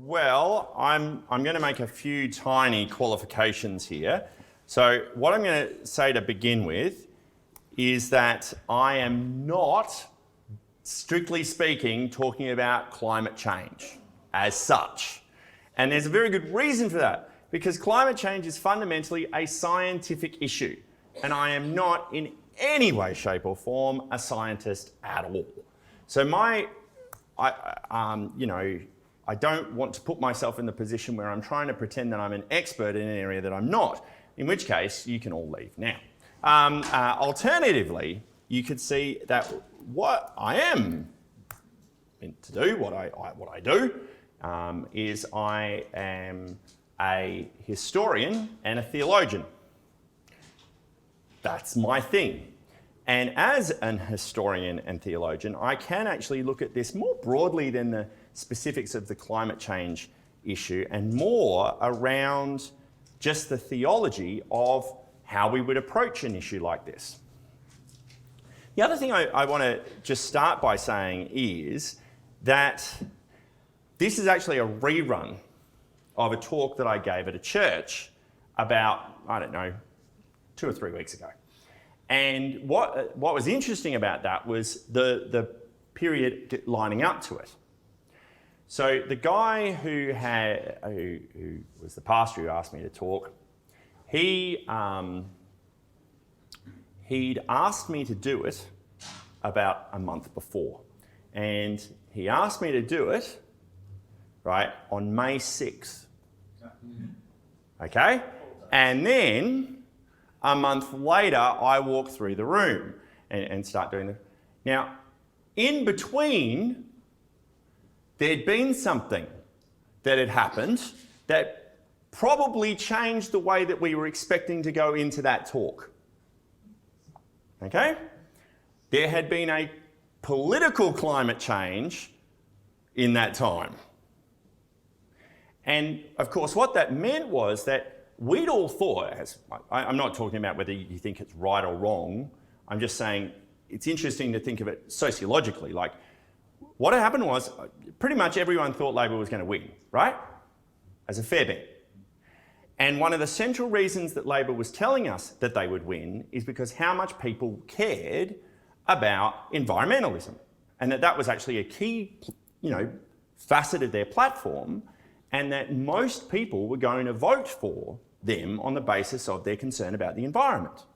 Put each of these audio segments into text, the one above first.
Well, I'm going to make a few tiny qualifications here. So what I'm going to say to begin with is that I am not, strictly speaking, talking about climate change as such. And there's a very good reason for that, because climate change is fundamentally a scientific issue. And I am not in any way, shape or form a scientist at all. So I don't want to put myself in the position where I'm trying to pretend that I'm an expert in an area that I'm not, in which case you can all leave now. Alternatively, you could see that what I am meant to do, what I do, is I am a historian and a theologian. That's my thing. And as an historian and theologian, I can actually look at this more broadly than the specifics of the climate change issue and more around just the theology of how we would approach an issue like this. The other thing I want to just start by saying is that this is actually a rerun of a talk that I gave at a church about, 2 or 3 weeks ago. And what was interesting about that was the period lining up to it. So the guy who was the pastor who asked me to talk, he'd asked me to do it about a month before. And he asked me to do it, right, on May 6th. Okay? And then a month later, I walk through the room and start doing it. Now, in between, there'd been something that had happened that probably changed the way that we were expecting to go into that talk. Okay? There had been a political climate change in that time. And of course, what that meant was that we'd all thought, I'm not talking about whether you think it's right or wrong, I'm just saying it's interesting to think of it sociologically. Like, what had happened was pretty much everyone thought Labor was going to win, right? As a fair bet. And one of the central reasons that Labor was telling us that they would win is because how much people cared about environmentalism. And that was actually a key, facet of their platform, and that most people were going to vote for them on the basis of their concern about the environment.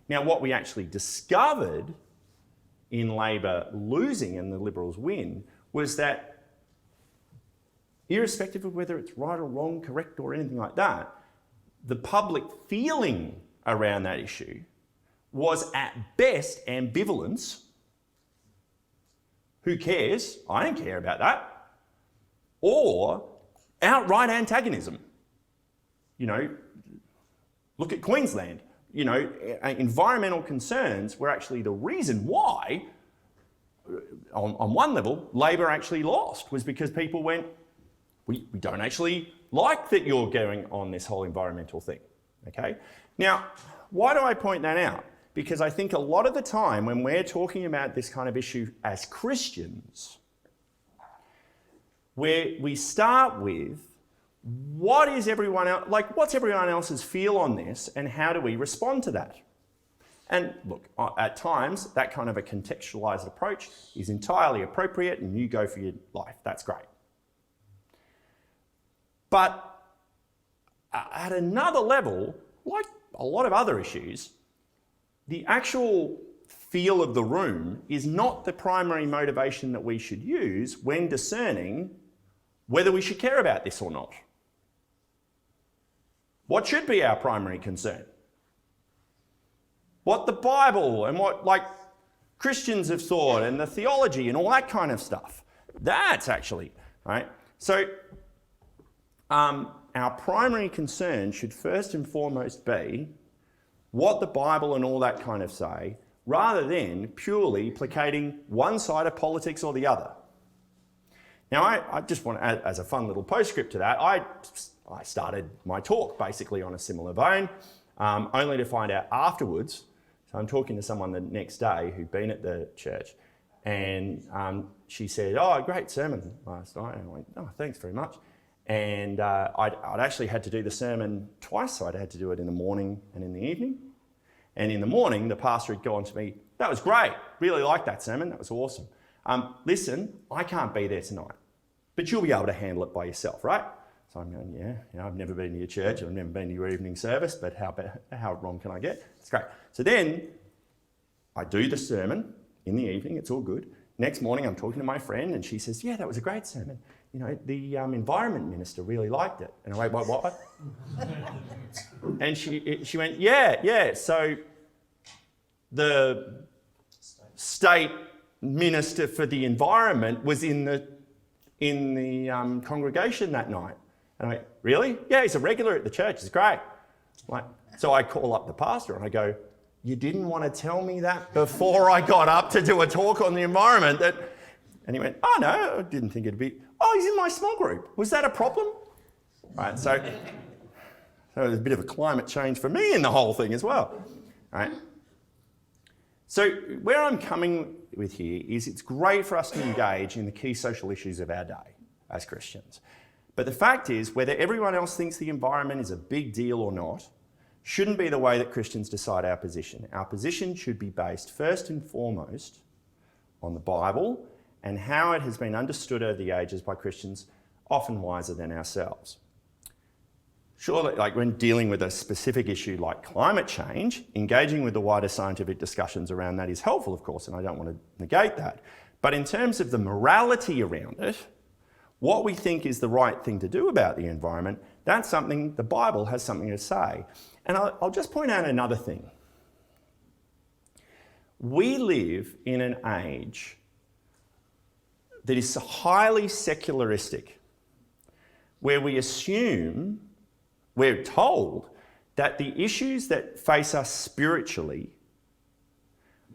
Now, what we actually discovered in Labor losing and the Liberals win was that, irrespective of whether it's right or wrong, correct or anything like that, the public feeling around that issue was at best ambivalence. Who cares? I don't care about that. Or outright antagonism. Look at Queensland. Environmental concerns were actually the reason why, on one level, Labor actually lost, was because people went, we don't actually like that you're going on this whole environmental thing, okay? Now, why do I point that out? Because I think a lot of the time when we're talking about this kind of issue as Christians, where we start with, what's everyone else's feel on this and how do we respond to that? And look, at times, that kind of a contextualised approach is entirely appropriate and you go for your life. That's great. But at another level, like a lot of other issues, the actual feel of the room is not the primary motivation that we should use when discerning whether we should care about this or not. What should be our primary concern? What the Bible and what Christians have thought and the theology and all that kind of stuff. That's actually, right? So our primary concern should first and foremost be what the Bible and all that kind of say, rather than purely placating one side of politics or the other. Now, I just want to add, as a fun little postscript to that, I started my talk basically on a similar vein, only to find out afterwards. So I'm talking to someone the next day who'd been at the church, and she said, "Oh, great sermon last night." And I went, "Oh, thanks very much." And I'd actually had to do the sermon twice, so I'd had to do it in the morning and in the evening. And in the morning, the pastor had gone to me, "That was great, really liked that sermon, that was awesome. Listen, I can't be there tonight, but you'll be able to handle it by yourself, right?" So I'm going, yeah, I've never been to your church, I've never been to your evening service, but how wrong can I get? It's great. So then I do the sermon in the evening, it's all good. Next morning, I'm talking to my friend and she says, "Yeah, that was a great sermon. The environment minister really liked it." And I went, "What?" And she went, yeah. So the state minister for the environment was in the congregation that night. And I went, "Really?" "Yeah, he's a regular at the church. It's great." So I call up the pastor and I go, "You didn't want to tell me that before I got up to do a talk on the environment?" And he went, "Oh no, I didn't think it'd be." "Oh, he's in my small group. Was that a problem?" Right, so there's a bit of a climate change for me in the whole thing as well. Right. So where I'm coming with here is it's great for us to engage in the key social issues of our day as Christians. But the fact is, whether everyone else thinks the environment is a big deal or not, shouldn't be the way that Christians decide our position. Our position should be based first and foremost on the Bible and how it has been understood over the ages by Christians, often wiser than ourselves. Surely, when dealing with a specific issue like climate change, engaging with the wider scientific discussions around that is helpful, of course, and I don't want to negate that. But in terms of the morality around it, what we think is the right thing to do about the environment, that's something the Bible has something to say. And I'll just point out another thing. We live in an age that is highly secularistic, where we're told that the issues that face us spiritually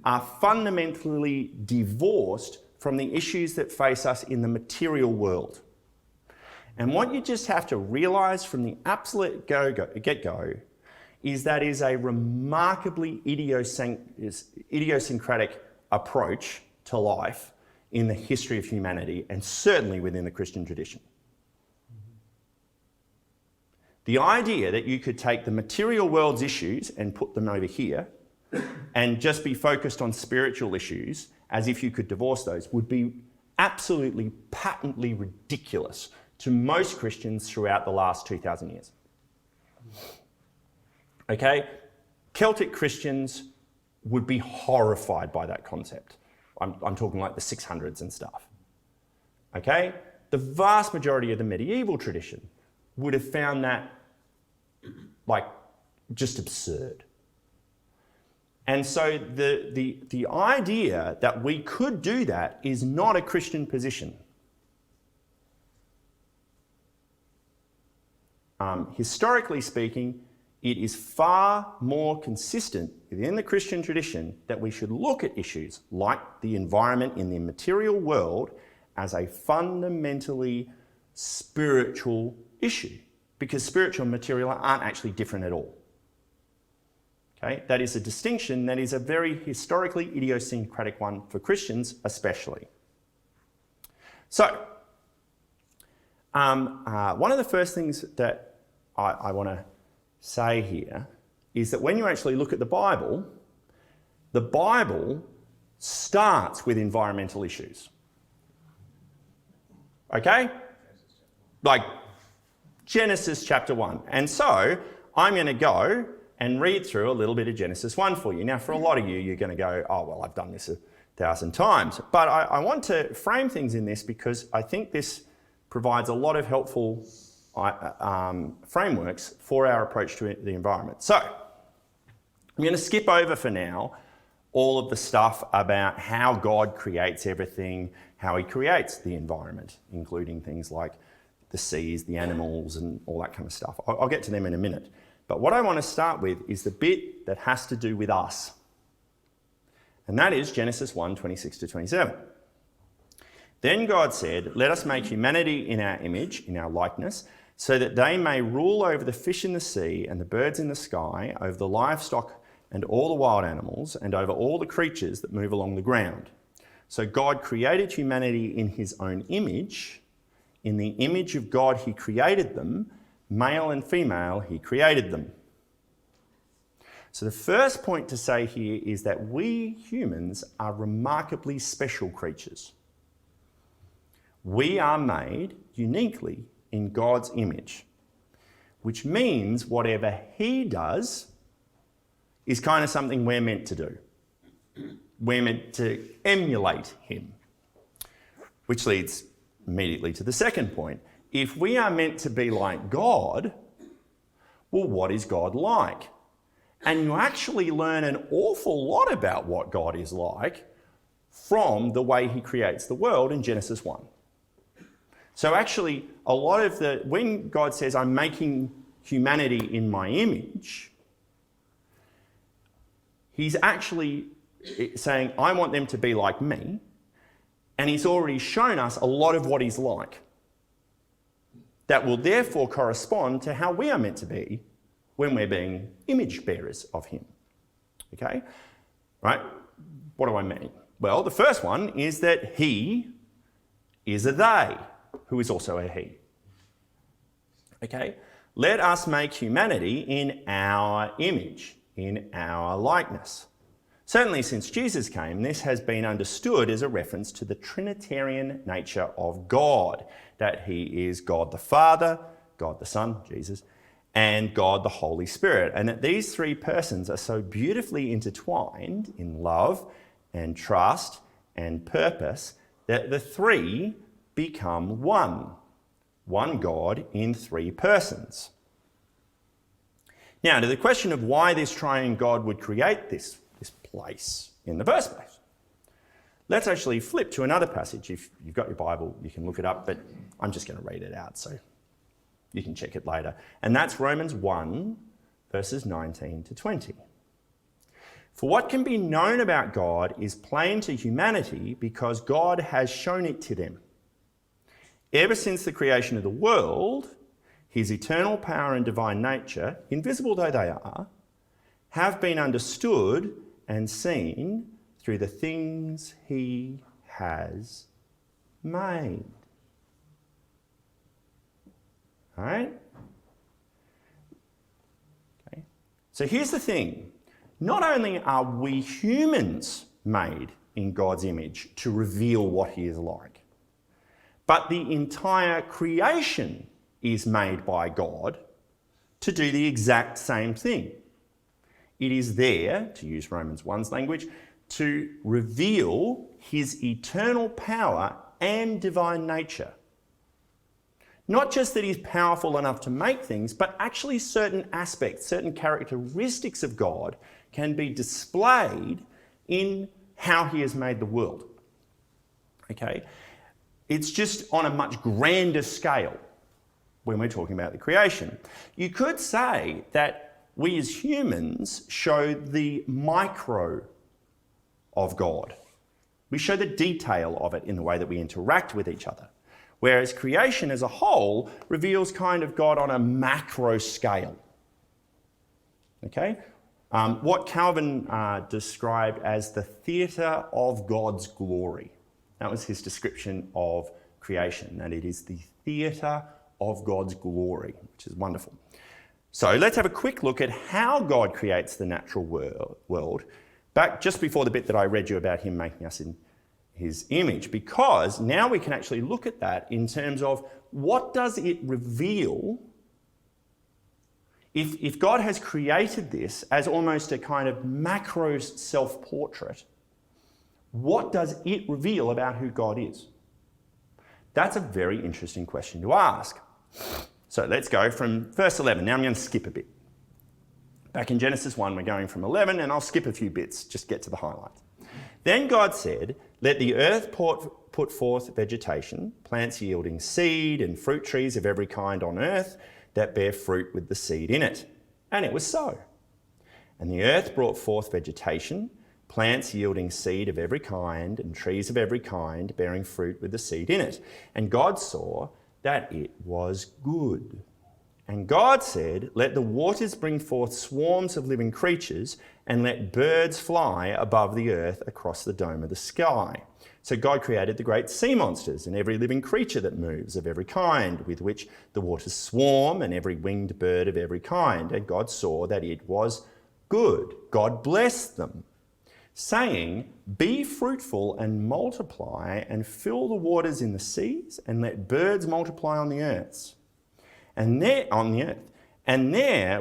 are fundamentally divorced from the issues that face us in the material world. And what you just have to realise from the absolute get-go is that is a remarkably idiosyncratic approach to life in the history of humanity, and certainly within the Christian tradition. The idea that you could take the material world's issues and put them over here and just be focused on spiritual issues as if you could divorce those would be absolutely patently ridiculous to most Christians throughout the last 2,000 years. Okay? Celtic Christians would be horrified by that concept. I'm talking like the 600s and stuff. Okay? The vast majority of the medieval tradition would have found that just absurd. And so the idea that we could do that is not a Christian position. Historically speaking, it is far more consistent within the Christian tradition that we should look at issues like the environment in the material world as a fundamentally spiritual issue, because spiritual and material aren't actually different at all. Okay? That is a distinction that is a very historically idiosyncratic one for Christians especially. So, one of the first things that I want to say here is that when you actually look at the Bible starts with environmental issues. Okay? Like Genesis chapter 1. And so I'm going to go and read through a little bit of Genesis 1 for you. Now, for a lot of you, you're going to go, "Oh, well, I've done this 1,000 times. But I want to frame things in this because I think this provides a lot of helpful frameworks for our approach to the environment. So, I'm going to skip over for now all of the stuff about how God creates everything, how he creates the environment, including things like the seas, the animals, and all that kind of stuff. I'll get to them in a minute. But what I want to start with is the bit that has to do with us. And that is Genesis 1, 26 to 27. Then God said, "Let us make humanity in our image, in our likeness, so that they may rule over the fish in the sea and the birds in the sky, over the livestock and all the wild animals, and over all the creatures that move along the ground." So God created humanity in his own image. In the image of God he created them, male and female he created them. So the first point to say here is that we humans are remarkably special creatures. We are made uniquely in God's image, which means whatever he does is kind of something we're meant to do. We're meant to emulate him, which leads immediately to the second point. If we are meant to be like God, well, what is God like? And you actually learn an awful lot about what God is like from the way he creates the world in Genesis 1. So actually, a lot of when God says, I'm making humanity in my image, he's actually saying, I want them to be like me, and he's already shown us a lot of what he's like. That will therefore correspond to how we are meant to be when we're being image bearers of him. Okay? Right? What do I mean? Well, the first one is that he is a they, who is also a he. Okay? Let us make humanity in our image, in our likeness. Certainly since Jesus came, this has been understood as a reference to the Trinitarian nature of God, that he is God the Father, God the Son, Jesus, and God the Holy Spirit, and that these three persons are so beautifully intertwined in love and trust and purpose that the three become one God in three persons. Now, to the question of why this triune God would create this place in the first place, let's actually flip to another passage. If you've got your Bible, you can look it up, but I'm just going to read it out so you can check it later. And that's Romans 1, verses 19 to 20. For what can be known about God is plain to humanity because God has shown it to them. Ever since the creation of the world, his eternal power and divine nature, invisible though they are, have been understood and seen through the things he has made. All right? Okay. So here's the thing. Not only are we humans made in God's image to reveal what he is like, but the entire creation is made by God to do the exact same thing. It is there, to use Romans 1's language, to reveal his eternal power and divine nature. Not just that he's powerful enough to make things, but actually certain aspects, certain characteristics of God can be displayed in how he has made the world. Okay? It's just on a much grander scale when we're talking about the creation. You could say that we as humans show the micro of God. We show the detail of it in the way that we interact with each other. Whereas creation as a whole reveals kind of God on a macro scale. Okay? What Calvin described as the theatre of God's glory. That was his description of creation, that it is the theatre of God's glory, which is wonderful. So let's have a quick look at how God creates the natural world, back just before the bit that I read you about him making us in his image, because now we can actually look at that in terms of what does it reveal if God has created this as almost a kind of macro self-portrait. What does it reveal about who God is? That's a very interesting question to ask. So let's go from verse 11. Now I'm going to skip a bit. Back in Genesis 1, we're going from 11, and I'll skip a few bits, just get to the highlights. Then God said, let the earth put forth vegetation, plants yielding seed, and fruit trees of every kind on earth that bear fruit with the seed in it. And it was so. And the earth brought forth vegetation, plants yielding seed of every kind, and trees of every kind bearing fruit with the seed in it. And God saw that it was good. And God said, let the waters bring forth swarms of living creatures, and let birds fly above the earth across the dome of the sky. So God created the great sea monsters and every living creature that moves of every kind, with which the waters swarm, and every winged bird of every kind. And God saw that it was good. God blessed them, saying, "Be fruitful and multiply, and fill the waters in the seas, and let birds multiply on the earth." And there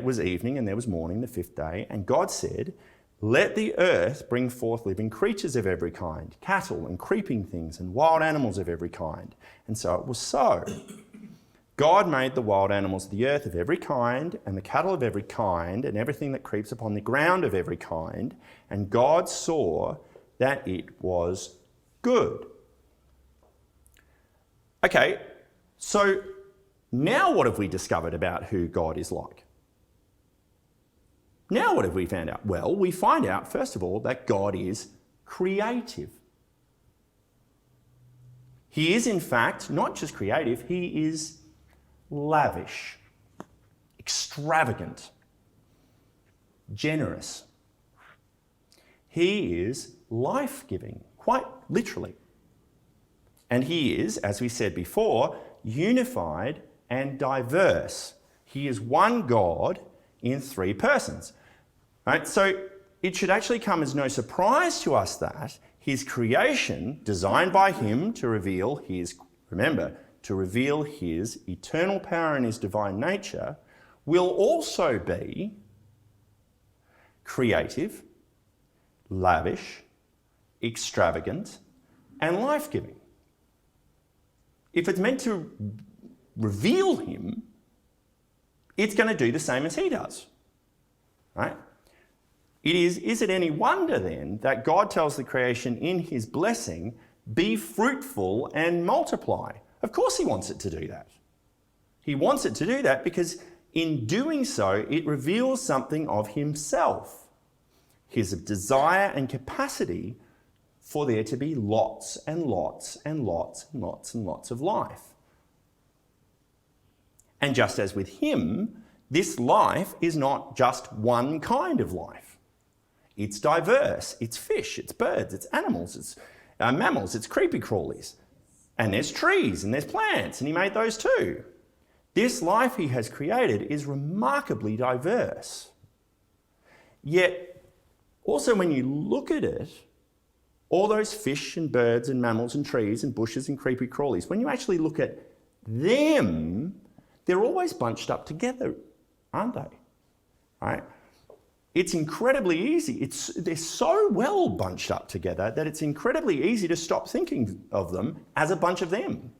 was evening and there was morning the fifth day. And God said, "Let the earth bring forth living creatures of every kind, cattle and creeping things and wild animals of every kind." And so it was so. God made the wild animals of the earth of every kind, and the cattle of every kind, and everything that creeps upon the ground of every kind. And God saw that it was good. Okay, so now what have we discovered about who God is like? Now what have we found out? Well, we find out, first of all, that God is creative. He is, in fact, not just creative, he is lavish, extravagant, generous. He is life-giving, quite literally. And he is, as we said before, unified and diverse. He is one God in three persons. Right? So it should actually come as no surprise to us that his creation, designed by him to reveal his, remember, to reveal his eternal power and his divine nature, will also be creative, lavish, extravagant, and life-giving. If it's meant to reveal him, it's going to do the same as he does, right? Is it any wonder then that God tells the creation in his blessing, "Be fruitful and multiply"? Of course he wants it to do that. He wants it to do that because in doing so, it reveals something of himself, his desire and capacity for there to be lots and lots and lots and lots and lots of life. And just as with him, this life is not just one kind of life. It's diverse. It's fish, it's birds, it's animals, it's mammals, it's creepy crawlies. And there's trees and there's plants, and he made those too. This life he has created is remarkably diverse. Yet, also when you look at it, all those fish and birds and mammals and trees and bushes and creepy crawlies, when you actually look at them, they're always bunched up together, aren't they? Right? It's incredibly easy. They're so well bunched up together that it's incredibly easy to stop thinking of them as a bunch of them.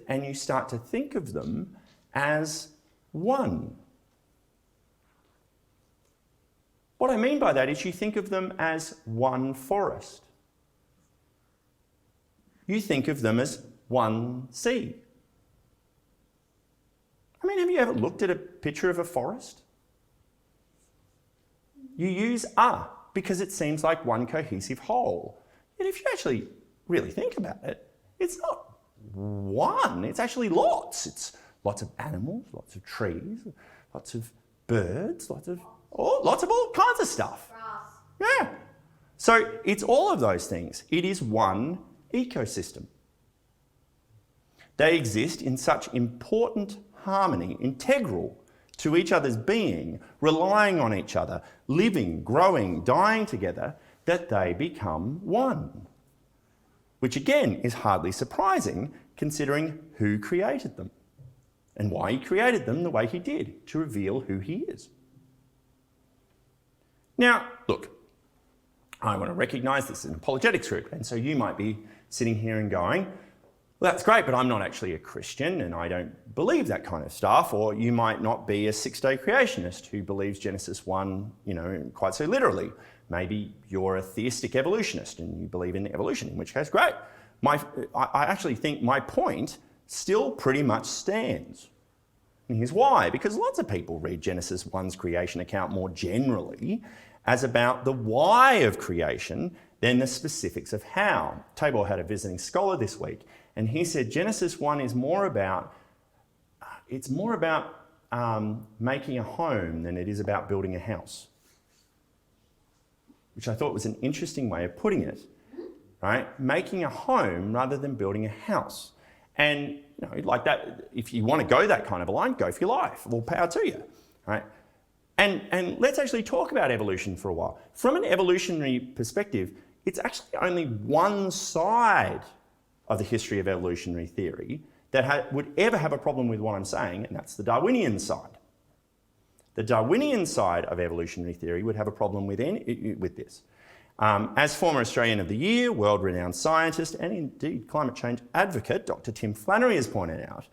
And you start to think of them as one. What I mean by that is you think of them as one forest. You think of them as one sea. I mean, have you ever looked at a picture of a forest? You use "a" because it seems like one cohesive whole. And if you actually really think about it, it's not one, it's actually lots. It's lots of animals, lots of trees, lots of birds, lots of all kinds of stuff. Grass. Yeah. So it's all of those things. It is one ecosystem. They exist in such important harmony, integral to each other's being, relying on each other, living, growing, dying together, that they become one. Which again is hardly surprising considering who created them and why he created them the way he did, to reveal who he is. Now, look, I want to recognise this is an apologetics group, and so you might be sitting here and going, well, that's great, but I'm not actually a Christian and I don't believe that kind of stuff. Or you might not be a six-day creationist who believes Genesis 1, quite so literally. Maybe you're a theistic evolutionist and you believe in evolution, in which case, great. I actually think my point still pretty much stands. And here's why. Because lots of people read Genesis 1's creation account more generally as about the why of creation than the specifics of how. Tabor had a visiting scholar this week, and he said Genesis 1 is more about, making a home than it is about building a house. Which I thought was an interesting way of putting it. right? Making a home rather than building a house. And like that, if you want to go that kind of a line, go for your life. All power to you, right? And let's actually talk about evolution for a while. From an evolutionary perspective, it's actually only one side of the history of evolutionary theory that would ever have a problem with what I'm saying, and that's the Darwinian side. The Darwinian side of evolutionary theory would have a problem with this. As former Australian of the Year, world-renowned scientist, and indeed climate change advocate, Dr. Tim Flannery has pointed out,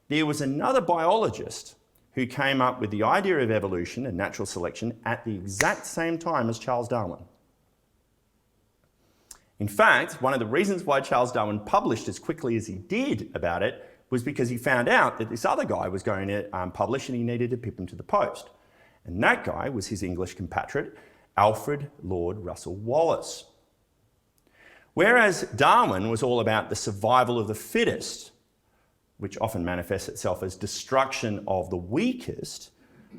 there was another biologist who came up with the idea of evolution and natural selection at the exact same time as Charles Darwin. In fact, one of the reasons why Charles Darwin published as quickly as he did about it was because he found out that this other guy was going to publish and he needed to pip him to the post. And that guy was his English compatriot, Alfred Lord Russel Wallace. Whereas Darwin was all about the survival of the fittest, which often manifests itself as destruction of the weakest,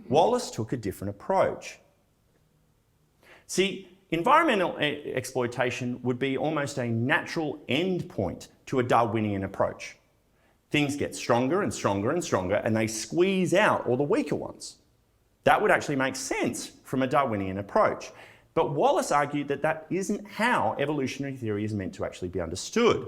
Wallace took a different approach. See, environmental exploitation would be almost a natural endpoint to a Darwinian approach. Things get stronger and stronger and stronger, and they squeeze out all the weaker ones. That would actually make sense from a Darwinian approach. But Wallace argued that that isn't how evolutionary theory is meant to actually be understood.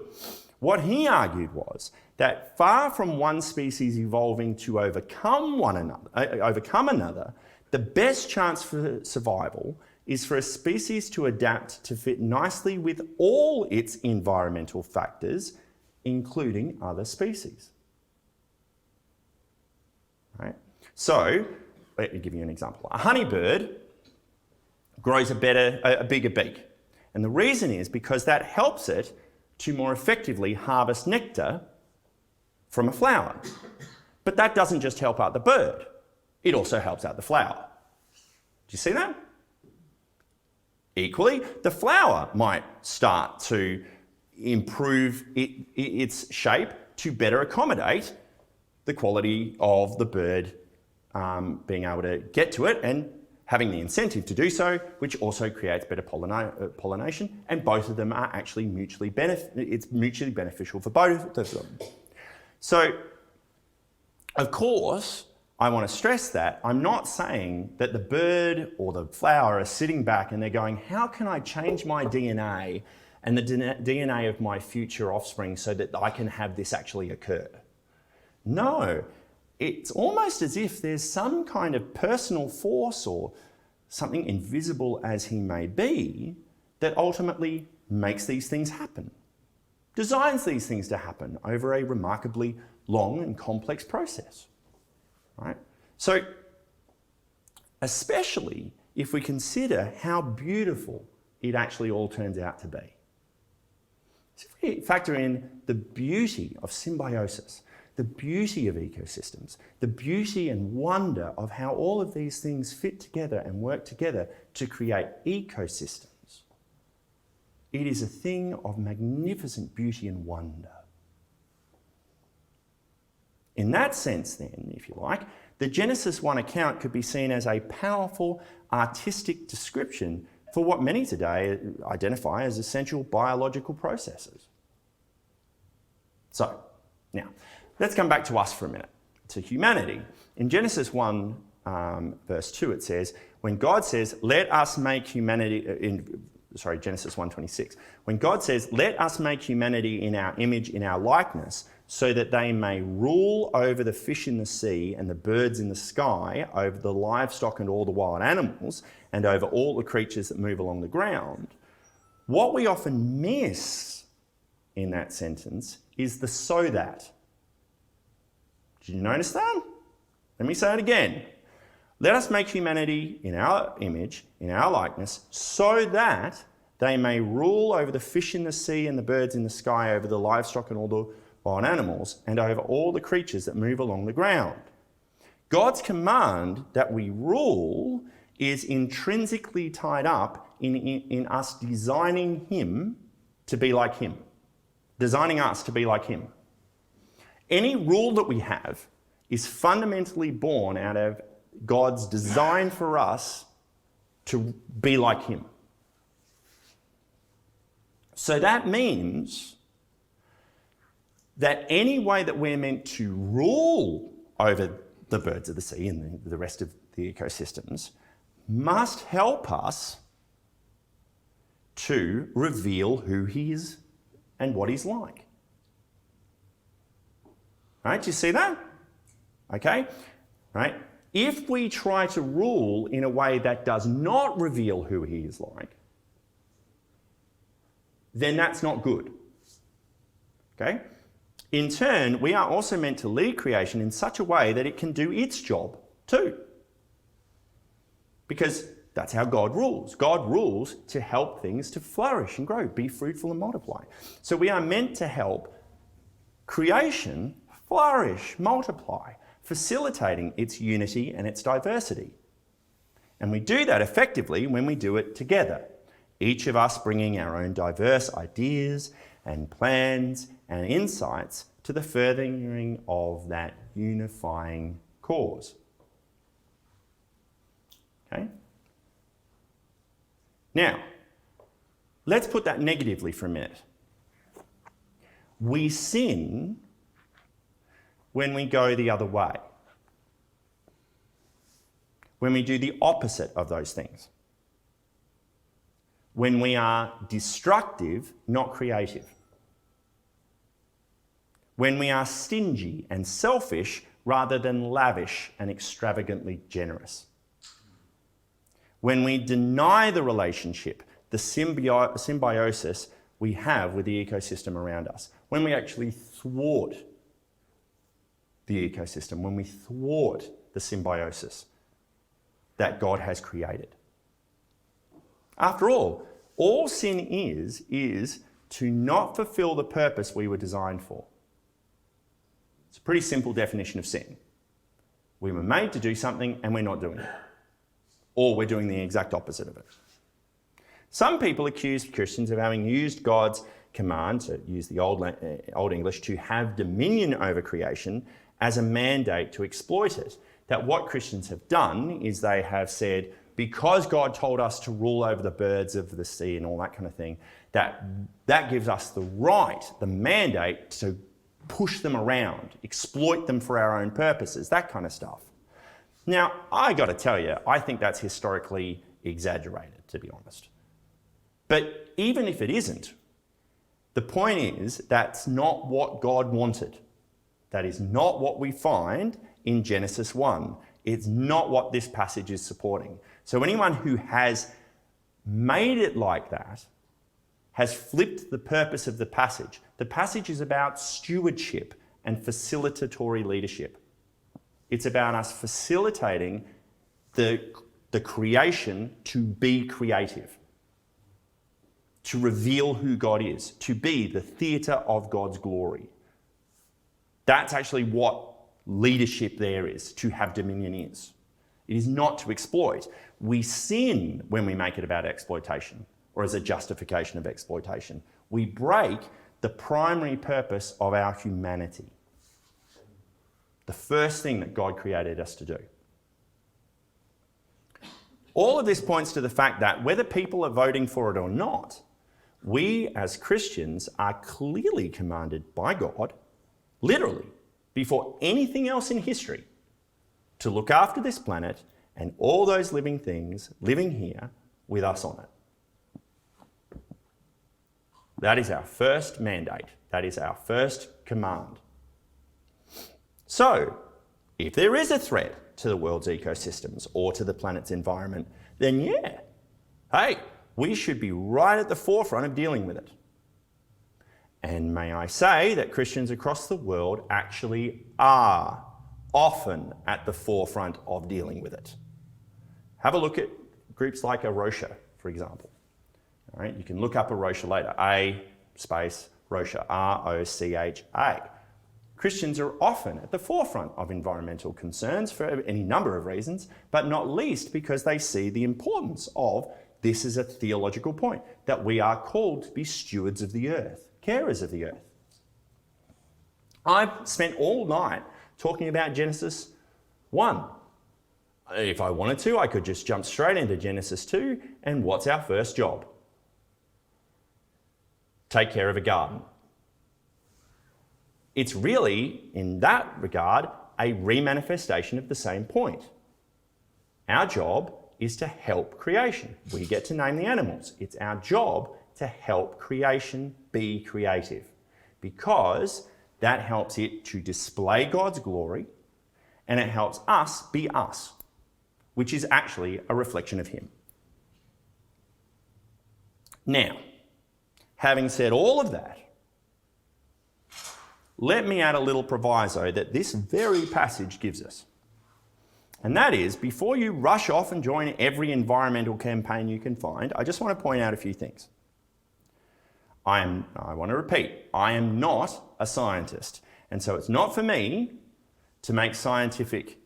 What he argued was that far from one species evolving to overcome another, the best chance for survival is for a species to adapt to fit nicely with all its environmental factors, including other species. Right? So, let me give you an example. A honeybird grows a bigger beak. And the reason is because that helps it to more effectively harvest nectar from a flower. But that doesn't just help out the bird, it also helps out the flower. Do you see that? Equally, the flower might start to improve its shape to better accommodate the quality of the bird being able to get to it and having the incentive to do so, which also creates better pollination, and both of them are actually mutually beneficial for both of them. So, of course, I want to stress that I'm not saying that the bird or the flower are sitting back and they're going, how can I change my DNA and the DNA of my future offspring so that I can have this actually occur? No, it's almost as if there's some kind of personal force or something invisible as he may be that ultimately makes these things happen, designs these things to happen over a remarkably long and complex process. Right? So, especially if we consider how beautiful it actually all turns out to be. So if we factor in the beauty of symbiosis, the beauty of ecosystems, the beauty and wonder of how all of these things fit together and work together to create ecosystems, it is a thing of magnificent beauty and wonder. In that sense, then, if you like, the Genesis 1 account could be seen as a powerful artistic description for what many today identify as essential biological processes. So, now, let's come back to us for a minute, to humanity. In Genesis 1, verse 2, it says, when God says, let us make humanity, Genesis 1:26, when God says, let us make humanity in our image, in our likeness, so that they may rule over the fish in the sea and the birds in the sky, over the livestock and all the wild animals, and over all the creatures that move along the ground. What we often miss in that sentence is the so that. Did you notice that? Let me say it again. Let us make humanity in our image, in our likeness, so that they may rule over the fish in the sea and the birds in the sky, over the livestock and all the wild animals, and over all the creatures that move along the ground. God's command that we rule is intrinsically tied up in us designing him to be like him. Designing us to be like him. Any rule that we have is fundamentally born out of God's design for us to be like him. So that means that any way that we're meant to rule over the birds of the sea and the rest of the ecosystems must help us to reveal who he is and what he's like. Right? Do you see that? Okay? Right? If we try to rule in a way that does not reveal who he is like, then that's not good. Okay? In turn, we are also meant to lead creation in such a way that it can do its job too. Because that's how God rules. God rules to help things to flourish and grow, be fruitful and multiply. So we are meant to help creation flourish, multiply, facilitating its unity and its diversity. And we do that effectively when we do it together, each of us bringing our own diverse ideas and plans and insights to the furthering of that unifying cause. Okay? Now, let's put that negatively for a minute. We sin when we go the other way, when we do the opposite of those things, when we are destructive, not creative, when we are stingy and selfish rather than lavish and extravagantly generous, when we deny the relationship, the symbiosis we have with the ecosystem around us, when we actually thwart the ecosystem, when we thwart the symbiosis that God has created. After all sin is to not fulfill the purpose we were designed for. It's a pretty simple definition of sin. We were made to do something and we're not doing it. Or we're doing the exact opposite of it. Some people accuse Christians of having used God's command, to use the Old English, to have dominion over creation as a mandate to exploit it. That what Christians have done is they have said, because God told us to rule over the birds of the sea and all that kind of thing, that gives us the right, the mandate to push them around, exploit them for our own purposes, that kind of stuff. Now, I got to tell you, I think that's historically exaggerated, to be honest. But even if it isn't, the point is that's not what God wanted. That is not what we find in Genesis 1. It's not what this passage is supporting. So anyone who has made it like that has flipped the purpose of the passage. The passage is about stewardship and facilitatory leadership. It's about us facilitating the creation to be creative, to reveal who God is, to be the theatre of God's glory. That's actually what leadership there is, to have dominion is. It is not to exploit. We sin when we make it about exploitation or as a justification of exploitation. We break the primary purpose of our humanity. The first thing that God created us to do. All of this points to the fact that whether people are voting for it or not, we as Christians are clearly commanded by God, literally, before anything else in history, to look after this planet and all those living things living here with us on it. That is our first mandate. That is our first command. So, if there is a threat to the world's ecosystems or to the planet's environment, then yeah, hey, we should be right at the forefront of dealing with it. And may I say that Christians across the world actually are often at the forefront of dealing with it. Have a look at groups like Arosha, for example. All right, you can look up Arosha later, Rosha, R-O-C-H-A. Christians are often at the forefront of environmental concerns for any number of reasons, but not least because they see the importance of this is a theological point, that we are called to be stewards of the earth, carers of the earth. I've spent all night talking about Genesis 1. If I wanted to, I could just jump straight into Genesis 2, and what's our first job? take care of a garden. It's really, in that regard, a remanifestation of the same point. Our job is to help creation. We get to name the animals. It's our job to help creation be creative, because that helps it to display God's glory, and it helps us be us, which is actually a reflection of Him. Now, having said all of that, let me add a little proviso that this very passage gives us. And that is, before you rush off and join every environmental campaign you can find, I just want to point out a few things. I want to repeat, I am not a scientist. And so it's not for me to make scientific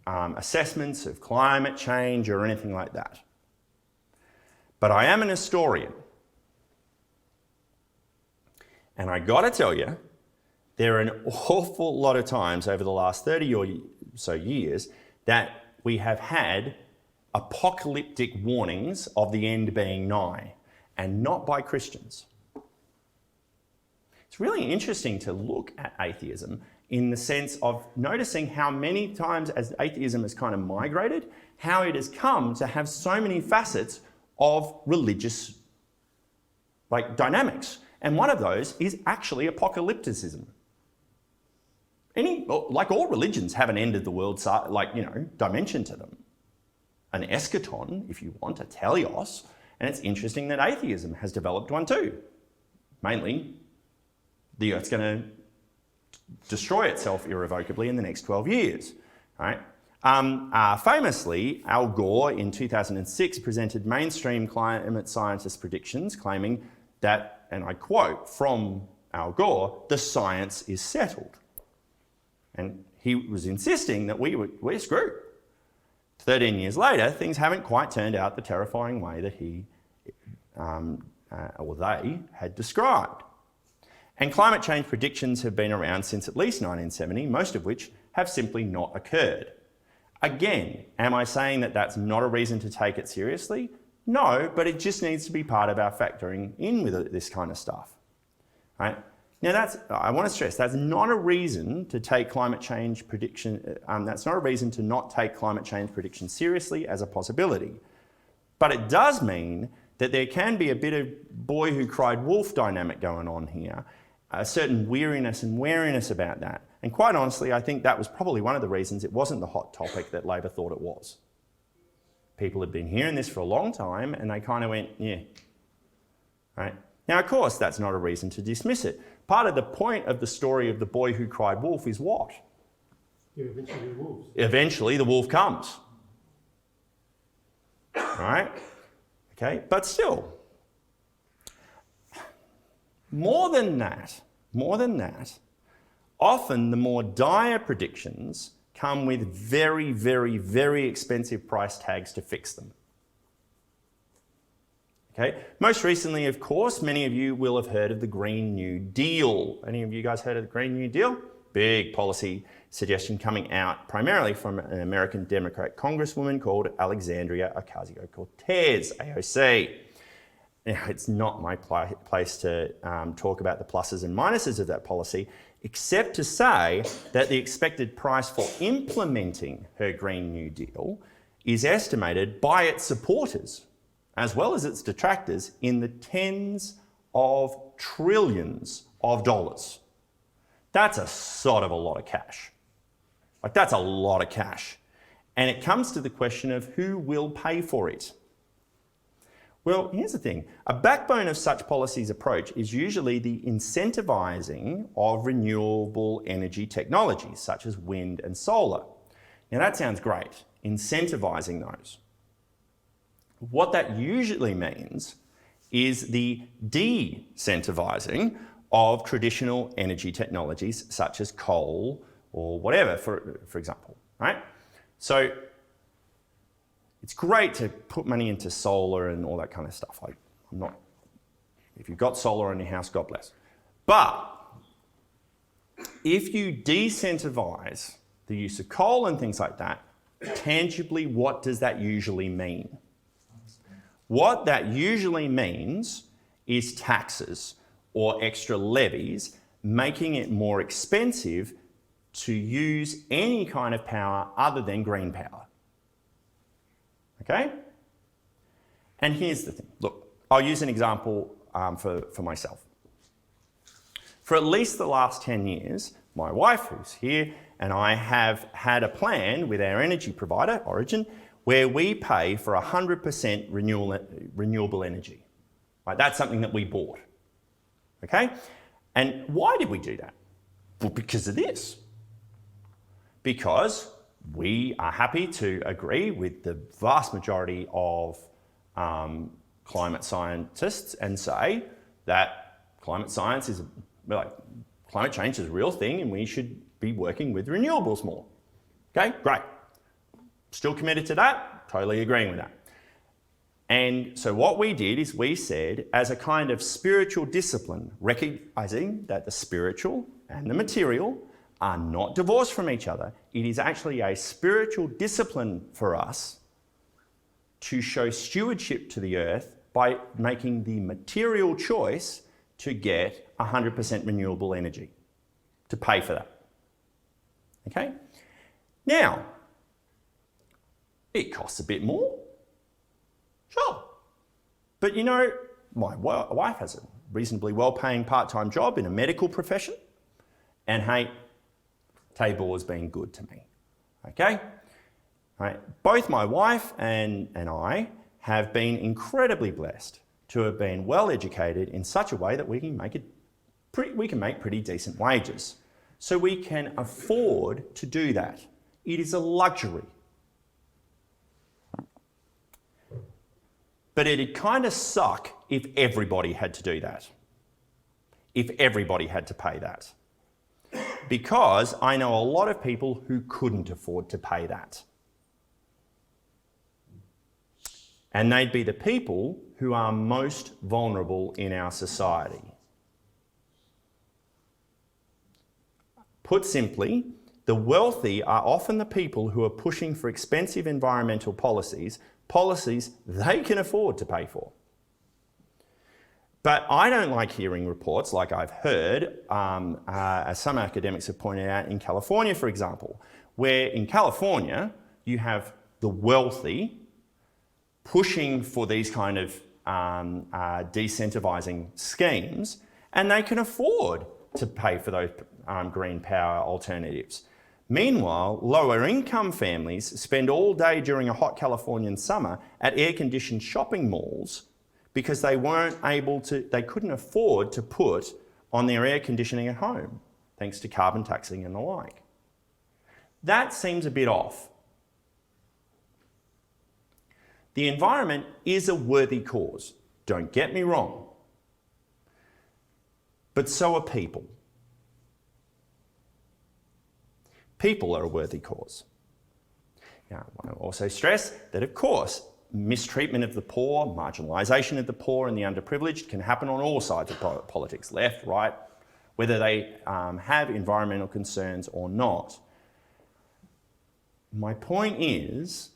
assessments of climate change or anything like that. But I am an historian. And I got to tell you, there are an awful lot of times over the last 30 or so years that we have had apocalyptic warnings of the end being nigh, and not by Christians. It's really interesting to look at atheism in the sense of noticing how many times as atheism has kind of migrated, how it has come to have so many facets of religious dynamics. And one of those is actually apocalypticism. Like all religions have an end of the world dimension to them. An eschaton, if you want, a teleos. And it's interesting that atheism has developed one too. Mainly, the Earth's going to destroy itself irrevocably in the next 12 years. Right? Famously, Al Gore in 2006 presented mainstream climate scientist predictions claiming that, and I quote from Al Gore, the science is settled. And he was insisting that we're screwed. 13 years later, things haven't quite turned out the terrifying way that he or they had described. And climate change predictions have been around since at least 1970, most of which have simply not occurred. Again, am I saying that that's not a reason to take it seriously? No, but it just needs to be part of our factoring in with this kind of stuff. Right? Now, I want to stress, that's not a reason to take climate change prediction, that's not a reason to not take climate change prediction seriously as a possibility. But it does mean that there can be a bit of boy who cried wolf dynamic going on here, a certain weariness and wariness about that. And quite honestly, I think that was probably one of the reasons it wasn't the hot topic that Labor thought it was. People had been hearing this for a long time and they kind of went, yeah. Right? Now, of course, that's not a reason to dismiss it. Part of the point of the story of the boy who cried wolf is what? Eventually the wolf comes. Right? Okay, but still, more than that, often the more dire predictions come with very, very, very expensive price tags to fix them. Okay. Most recently, of course, many of you will have heard of the Green New Deal. Any of you guys heard of the Green New Deal? Big policy suggestion coming out primarily from an American Democrat congresswoman called Alexandria Ocasio-Cortez, AOC. Now, it's not my place to talk about the pluses and minuses of that policy, except to say that the expected price for implementing her Green New Deal is estimated by its supporters, as well as its detractors, in the tens of trillions of dollars. That's a sort of a lot of cash. That's a lot of cash. And it comes to the question of who will pay for it. Well, here's the thing. A backbone of such policies approach is usually the incentivizing of renewable energy technologies, such as wind and solar. Now that sounds great, incentivizing those. What that usually means is the de-incentivizing of traditional energy technologies such as coal or whatever, for example, right? So it's great to put money into solar and all that kind of stuff. If you've got solar in your house, God bless. But if you de-incentivize the use of coal and things like that, tangibly, what does that usually mean? What that usually means is taxes or extra levies, making it more expensive to use any kind of power other than green power. Okay? And here's the thing. Look, I'll use an example for myself. For at least the last 10 years, my wife, who's here, and I have had a plan with our energy provider, Origin, where we pay for 100% renewable energy. Right? That's something that we bought. Okay? And why did we do that? Well, because of this. Because we are happy to agree with the vast majority of climate scientists and say that climate change is a real thing and we should be working with renewables more. Okay, great. Still committed to that, totally agreeing with that. And so what we did is we said, as a kind of spiritual discipline, recognizing that the spiritual and the material are not divorced from each other, it is actually a spiritual discipline for us to show stewardship to the earth by making the material choice to get 100% renewable energy, to pay for that. Okay? Now, it costs a bit more. Sure. But you know, my wife has a reasonably well-paying part-time job in a medical profession. And hey, Tabor's been good to me. Okay? Right. Both my wife and I have been incredibly blessed to have been well educated in such a way that we can make pretty decent wages. So we can afford to do that. It is a luxury. But it'd kind of suck if everybody had to do that. If everybody had to pay that. Because I know a lot of people who couldn't afford to pay that. And they'd be the people who are most vulnerable in our society. Put simply, the wealthy are often the people who are pushing for expensive environmental policies they can afford to pay for. But I don't like hearing reports like I've heard, as some academics have pointed out in California, for example, where in California you have the wealthy pushing for these kind of decentralising schemes, and they can afford to pay for those green power alternatives. Meanwhile, lower income families spend all day during a hot Californian summer at air-conditioned shopping malls because they couldn't afford to put on their air conditioning at home, thanks to carbon taxing and the like. That seems a bit off. The environment is a worthy cause, don't get me wrong. But so are people. People are a worthy cause. Now, I want to also stress that, of course, mistreatment of the poor, marginalisation of the poor and the underprivileged can happen on all sides of politics, left, right, whether they have environmental concerns or not. My point is,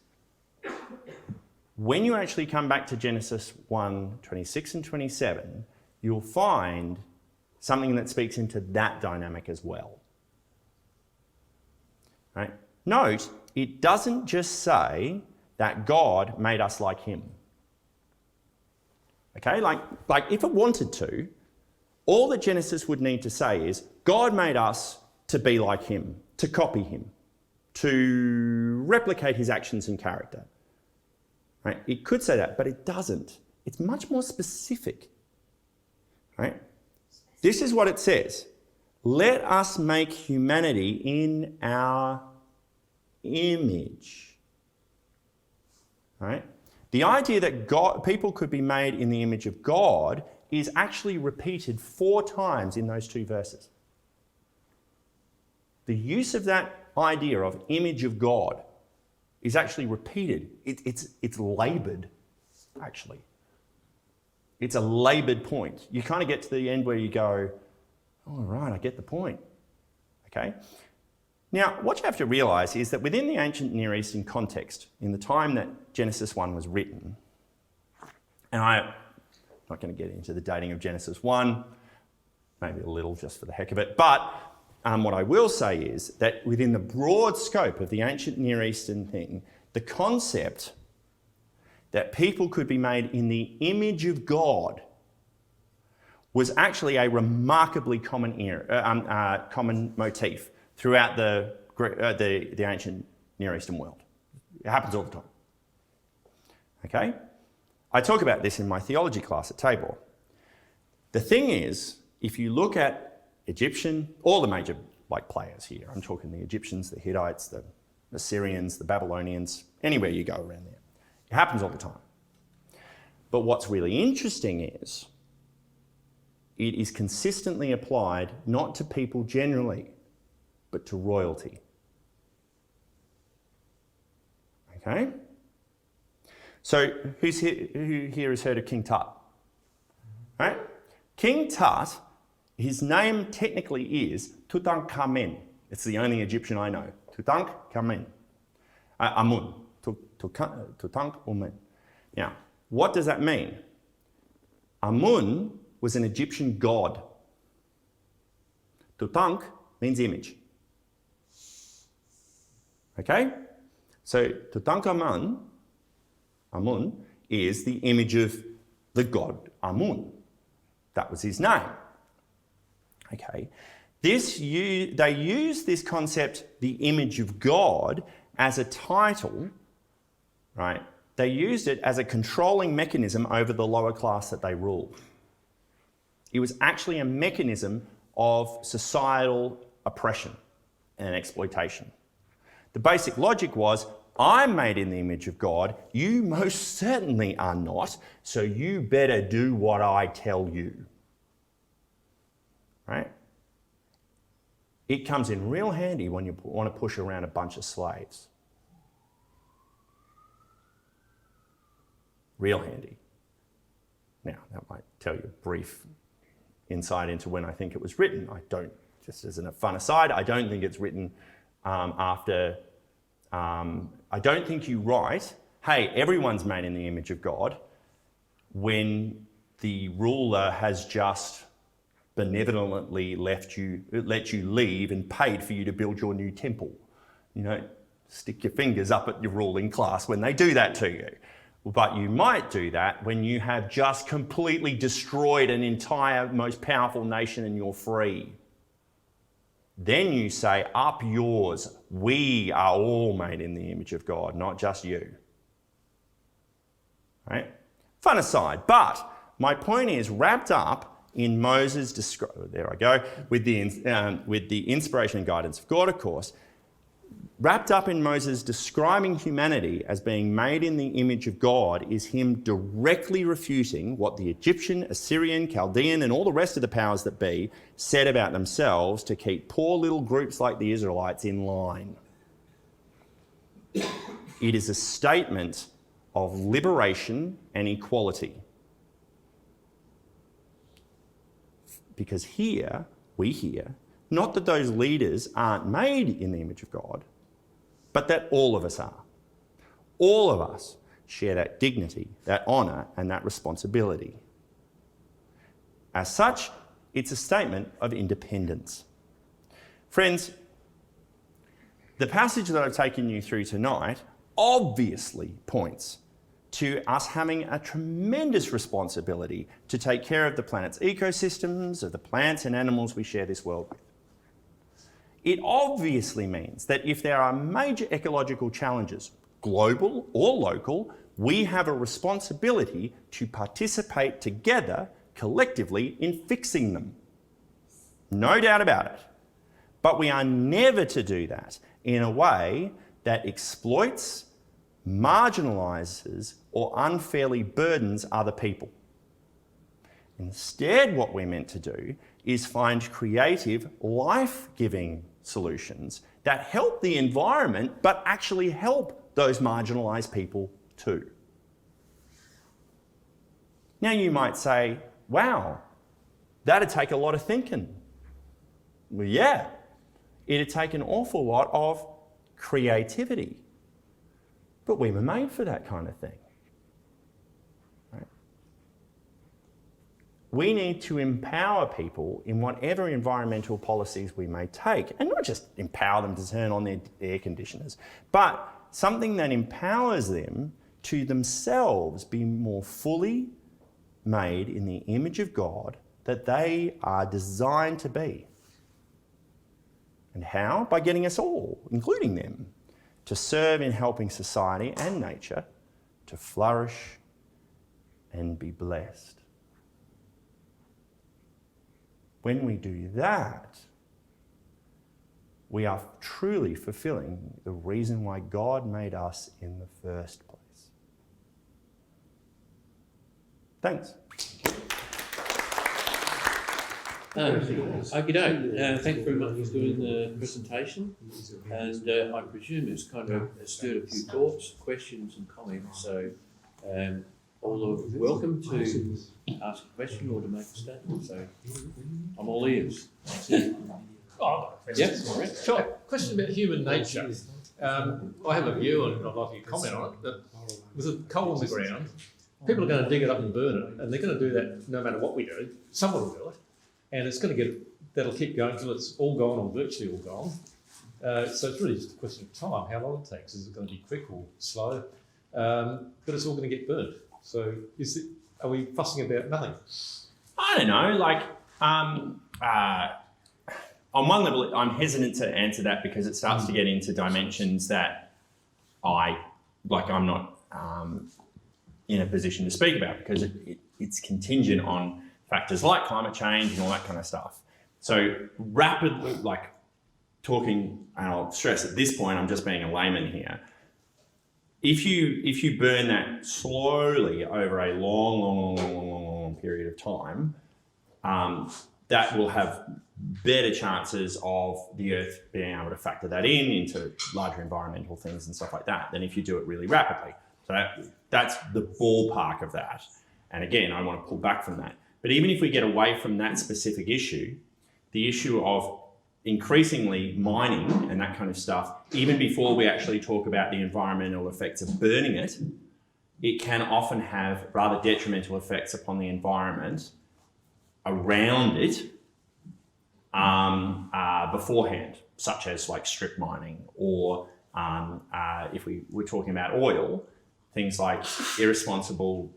when you actually come back to Genesis 1, 26 and 27, you'll find something that speaks into that dynamic as well. Right? Note, it doesn't just say that God made us like him. Okay, like if it wanted to, all that Genesis would need to say is, God made us to be like him, to copy him, to replicate his actions and character. Right? It could say that, but it doesn't. It's much more specific. Right? This is what it says. Let us make humanity in our image. Right? The idea that people could be made in the image of God is actually repeated 4 times in those 2 verses. The use of that idea of image of God is actually repeated. It's laboured, actually. It's a laboured point. You kind of get to the end where you go, all right, I get the point. Okay? Now, what you have to realise is that within the ancient Near Eastern context, in the time that Genesis 1 was written, and Not going to get into the dating of Genesis 1, maybe a little just for the heck of it. But what I will say is that within the broad scope of the ancient Near Eastern thing, the concept that people could be made in the image of God was actually a remarkably common motif throughout the ancient Near Eastern world. It happens all the time. Okay? I talk about this in my theology class at Tabor. The thing is, if you look at all the major players here, I'm talking the Egyptians, the Hittites, the Assyrians, the Babylonians, anywhere you go around there. It happens all the time. But what's really interesting is it is consistently applied not to people generally, but to royalty. Okay? So who here has heard of King Tut? Right? King Tut, his name technically is Tutankhamen. It's the only Egyptian I know. Tutankhamen. Amun. Tutankhamen. Now, what does that mean? Amun was an Egyptian god. Tutank means image. Okay? So Tutankhamun, Amun, is the image of the god Amun. That was his name. Okay? They use this concept, the image of God, as a title, right? They used it as a controlling mechanism over the lower class that they ruled. It was actually a mechanism of societal oppression and exploitation. The basic logic was, I'm made in the image of God, you most certainly are not, so you better do what I tell you. Right? It comes in real handy when you want to push around a bunch of slaves. Real handy. Now, that might tell you a brief insight into when I think it was written. Just as a fun aside, I don't think it's written after... I don't think you write, hey, everyone's made in the image of God, when the ruler has just benevolently let you leave and paid for you to build your new temple. You don't stick your fingers up at your ruling class when they do that to you. But you might do that when you have just completely destroyed an entire, most powerful nation and you're free. Then you say, up yours, we are all made in the image of God, not just you. Right? Fun aside, but my point is wrapped up in Moses' with the inspiration and guidance of God, of course, wrapped up in Moses describing humanity as being made in the image of God is him directly refuting what the Egyptian, Assyrian, Chaldean, and all the rest of the powers that be said about themselves to keep poor little groups like the Israelites in line. It is a statement of liberation and equality. Because we hear, not that those leaders aren't made in the image of God, but that all of us are. All of us share that dignity, that honour, and that responsibility. As such, it's a statement of independence. Friends, the passage that I've taken you through tonight obviously points to us having a tremendous responsibility to take care of the planet's ecosystems, of the plants and animals we share this world with. It obviously means that if there are major ecological challenges, global or local, we have a responsibility to participate together, collectively, in fixing them. No doubt about it. But we are never to do that in a way that exploits, marginalises, or unfairly burdens other people. Instead, what we're meant to do is find creative, life-giving solutions that help the environment, but actually help those marginalised people too. Now you might say, wow, that'd take a lot of thinking. Well, yeah, it'd take an awful lot of creativity. But we were made for that kind of thing. Right? we need to empower people in whatever environmental policies we may take, and not just empower them to turn on their air conditioners, but something that empowers them to themselves be more fully made in the image of God that they are designed to be. And how? By getting us all, including them, to serve in helping society and nature to flourish and be blessed. When we do that, we are truly fulfilling the reason why God made us in the first place. Thanks. Okey-doke. Thank you very much for doing the presentation. And I presume it's kind of stirred a few thoughts, questions and comments. So all are welcome to ask a question or to make a statement. So I'm all ears. Yes, sure. Question about human nature. I have a view, and I'd like you to comment on it, that with a coal in the ground, people are going to dig it up and burn it, and they're going to do that no matter what we do. Someone will do it, and it's going to that'll keep going until it's all gone or virtually all gone. So it's really just a question of time, how long it takes. Is it going to be quick or slow? But it's all going to get burnt. So are we fussing about nothing? I don't know, on one level, I'm hesitant to answer that because it starts to get into dimensions that I'm not in a position to speak about, because it's contingent on factors like climate change and all that kind of stuff. So rapidly, talking, and I'll stress at this point, I'm just being a layman here. If you burn that slowly over a long period of time, that will have better chances of the Earth being able to factor that into larger environmental things and stuff like that than if you do it really rapidly. So that's the ballpark of that. And again, I want to pull back from that. But even if we get away from that specific issue, the issue of increasingly mining and that kind of stuff, even before we actually talk about the environmental effects of burning it, it can often have rather detrimental effects upon the environment around it beforehand, such as like strip mining, or if we were talking about oil, things like irresponsible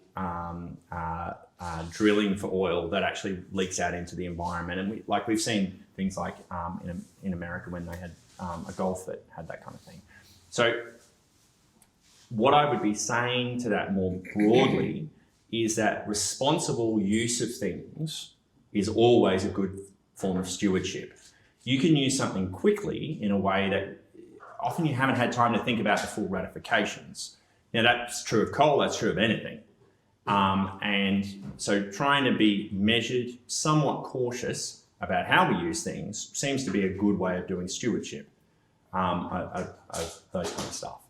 drilling for oil that actually leaks out into the environment. And we've seen things like in America when they had a Gulf that had that kind of thing. So what I would be saying to that more broadly is that responsible use of things is always a good form of stewardship. You can use something quickly in a way that often you haven't had time to think about the full ramifications. Now that's true of coal, that's true of anything. And so trying to be measured, somewhat cautious about how we use things seems to be a good way of doing stewardship of those kind of stuff.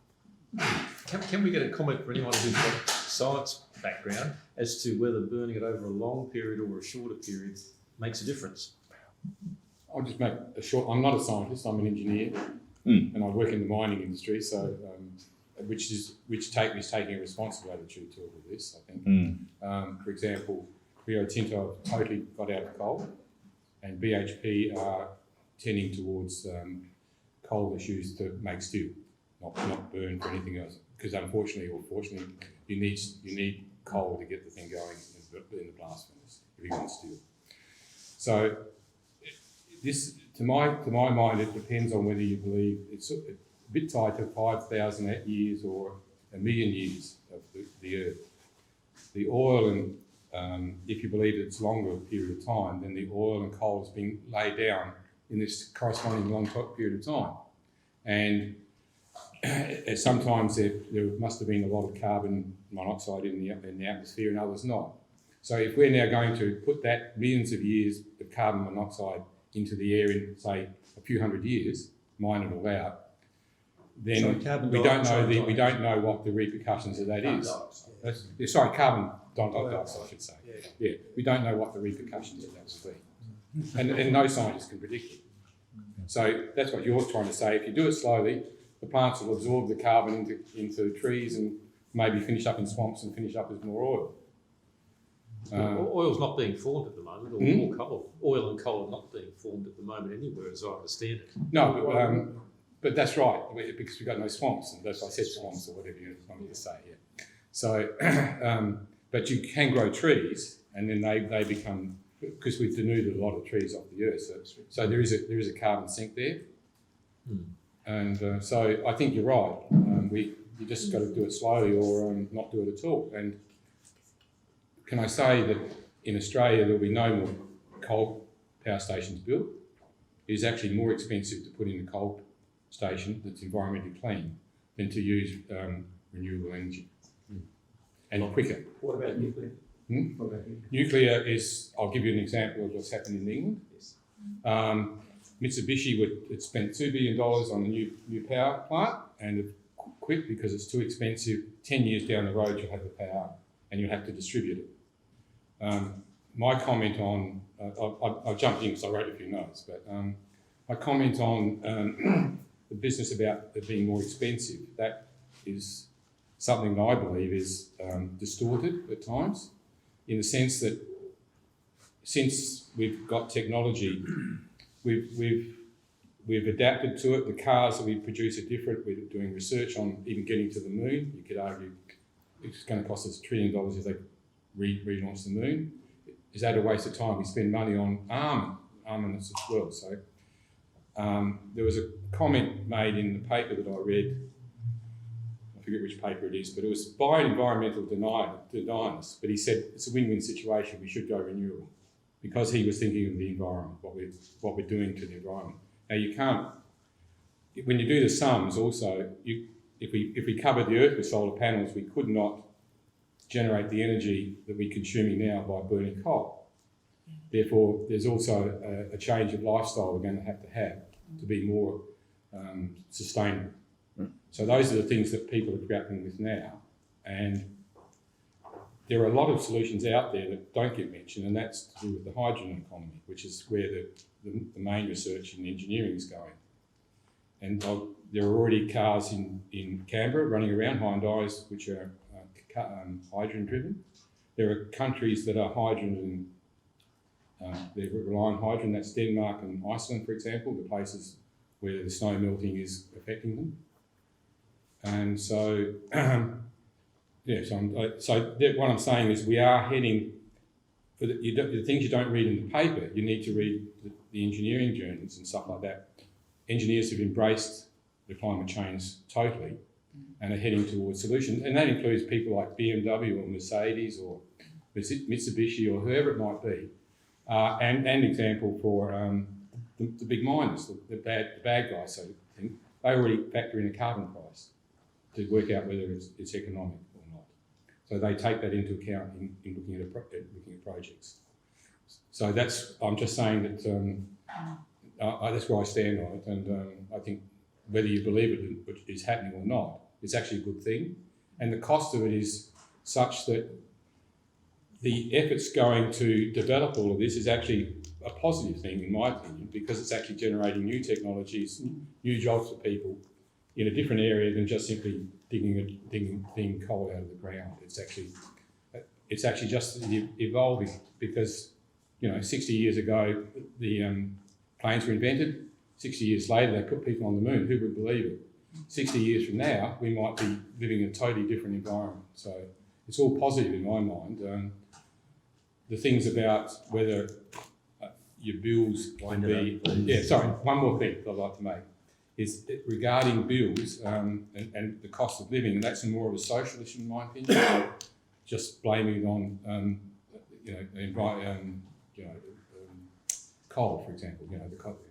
Can we get a comment from anyone who's got a science background as to whether burning it over a long period or a shorter period makes a difference? I'll just make a short. I'm not a scientist. I'm an engineer, and I work in the mining industry. So, which is taking a responsible attitude to all of this. I think, for example, Rio Tinto have totally got out of coal, and BHP are tending towards coal that's used to make steel, not burn for anything else. Because unfortunately or fortunately, you need coal to get the thing going in the blast furnace if you want steel. So this, to my mind, it depends on whether you believe it's a bit tied to 5,000 years or 1 million years of the Earth. The oil and if you believe it's longer period of time, then the oil and coal has been laid down in this corresponding long period of time. And sometimes there must have been a lot of carbon monoxide in the atmosphere and others not. So if we're now going to put that millions of years of carbon monoxide into the air in, say, a few hundred years, mine it all out, then we don't know what the repercussions of that is. Carbon dioxide, I should say. Yeah, we don't know what the repercussions of that will be, and no scientist can predict it. So that's what you're trying to say. If you do it slowly, the plants will absorb the carbon into trees and maybe finish up in swamps and finish up as more oil. Oil's not being formed at the moment, or coal. Oil and coal are not being formed at the moment anywhere, as I understand it. No, but that's right, because we've got no swamps, and that's why I said swamps or whatever you want me to say. Yeah. So, but you can grow trees, and then they become, because we've denuded a lot of trees off the earth. So there is a carbon sink there, and so I think you're right. You just got to do it slowly, or not do it at all. And can I say that in Australia there'll be no more coal power stations built? It is actually more expensive to put in a coal station that's environmentally clean than to use renewable energy, and quicker. What about nuclear? What about nuclear? Nuclear is, I'll give you an example of what's happened in England. Yes. Mitsubishi had spent $2 billion on a new power plant, and it quit because it's too expensive. 10 years down the road you'll have the power and you'll have to distribute it. My comment on, I'll jump in because I wrote a few notes, but my comment on the business about it being more expensive, that is something that I believe is distorted at times, in the sense that since we've got technology, we've adapted to it. The cars that we produce are different. We're doing research on even getting to the moon. You could argue it's going to cost us $1 trillion if they relaunch the moon. Is that a waste of time? We spend money on armaments as well. So there was a comment made in the paper that I read. I forget which paper it is, but it was by an environmental denialist. But he said it's a win-win situation. We should go renewable, because he was thinking of the environment, what we're doing to the environment. Now you can't. When you do the sums, also, if we covered the Earth with solar panels, we could not generate the energy that we're consuming now by burning coal. Therefore, there's also a change of lifestyle we're going to have to be more sustainable. So those are the things that people are grappling with now, and there are a lot of solutions out there that don't get mentioned, and that's to do with the hydrogen economy, which is where the main research in engineering is going. And there are already cars in Canberra running around, Hyundais, which are hydrogen driven. There are countries that are hydrogen, they rely on hydrogen, that's Denmark and Iceland, for example, the places where the snow melting is affecting them. And so, what I'm saying is we are heading for the things you don't read in the paper. You need to read the engineering journals and stuff like that. Engineers have embraced the climate change totally and are heading towards solutions, and that includes people like BMW or Mercedes or Mitsubishi or whoever it might be. And an example for the big miners, the bad guys, so to think, they already factor in a carbon price to work out whether it's economic or not. So they take that into account in looking at projects. So I'm just saying that that's where I stand on it, and I think whether you believe it is happening or not, it's actually a good thing. And the cost of it is such that the efforts going to develop all of this is actually a positive thing, in my opinion, because it's actually generating new technologies, new jobs for people in a different area than just simply digging coal out of the ground. It's actually just evolving, because 60 years ago the planes were invented. 60 years later they put people on the moon. Who would believe it? 60 years from now we might be living in a totally different environment. So it's all positive in my mind. The things about whether your bills can be... one more thing I'd like to make is regarding bills and the cost of living, and that's more of a social issue in my opinion. Just blaming it on coal, for example.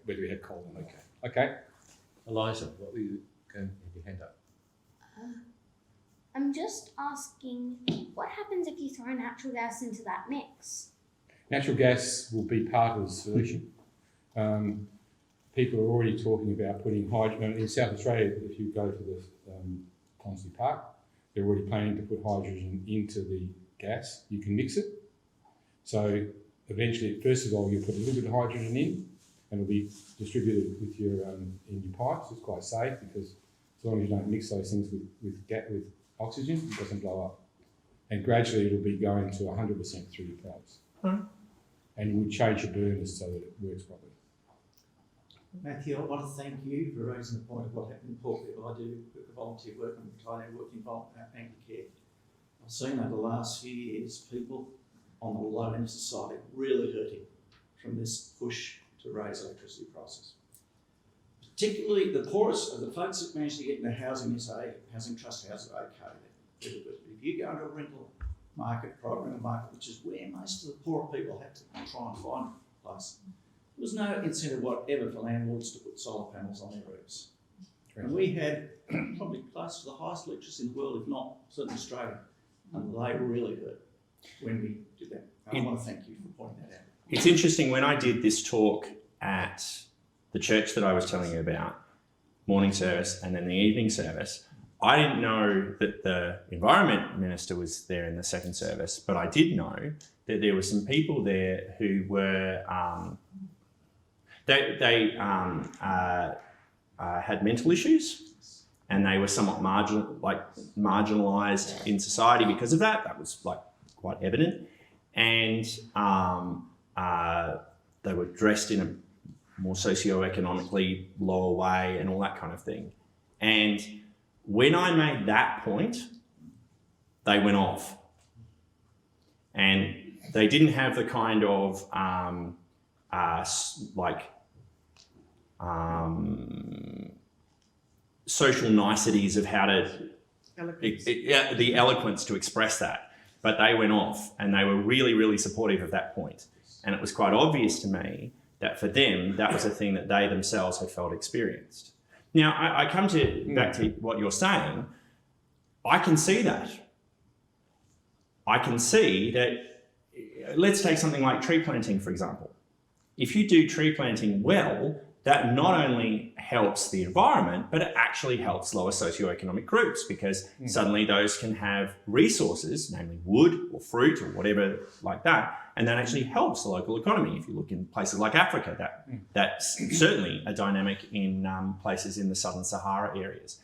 Whether we had coal or not. Okay. Eliza, what were you going to have your hand up? I'm just asking, what happens if you throw natural gas into that mix? Natural gas will be part of the solution. People are already talking about putting hydrogen in South Australia. If you go to the Tonsley Park, they're already planning to put hydrogen into the gas. You can mix it. So eventually, first of all, you put a little bit of hydrogen in, and it'll be distributed with your in your pipes. It's quite safe, because as long as you don't mix those things with oxygen, it doesn't blow up. and gradually it'll be going to 100% through your pipes. And you would change your burners so that it works properly. Matthew, I want to thank you for raising the point of what happened in Port People. I do volunteer work and I work in Anglicare. I've seen over the last few years people on the low end of society really hurting from this push to raise electricity prices. Particularly the poorest of the folks that managed to get into housing trust houses are okay. They're really good. But if you go into a rental market, private rental market, which is where most of the poorer people have to try and find a place, there was no incentive whatever for landlords to put solar panels on their roofs. And we had probably close to the highest electricity in the world, if not certainly Australia, and they really hurt when we did that. And I want to thank you for pointing that out. It's interesting, when I did this talk at the church that I was telling you about, morning service and then the evening service, I didn't know that the Environment Minister was there in the second service, but I did know that there were some people there who were, had mental issues, and they were somewhat marginalised in society because of that. That was quite evident. And they were dressed in a more socio-economically lower way and all that kind of thing. And when I made that point, they went off. And they didn't have the kind of social niceties of how to, the eloquence to express that. But they went off, and they were really, really supportive of that point. And it was quite obvious to me that for them, that was a thing that they themselves had felt experienced. Now, I come back to what you're saying. I can see that. I can see that, let's take something like tree planting, for example. If you do tree planting well, that not only helps the environment, but it actually helps lower socioeconomic groups, because suddenly those can have resources, namely wood or fruit or whatever like that, and that actually helps the local economy. If you look in places like Africa, that's certainly a dynamic in places in the Southern Sahara areas.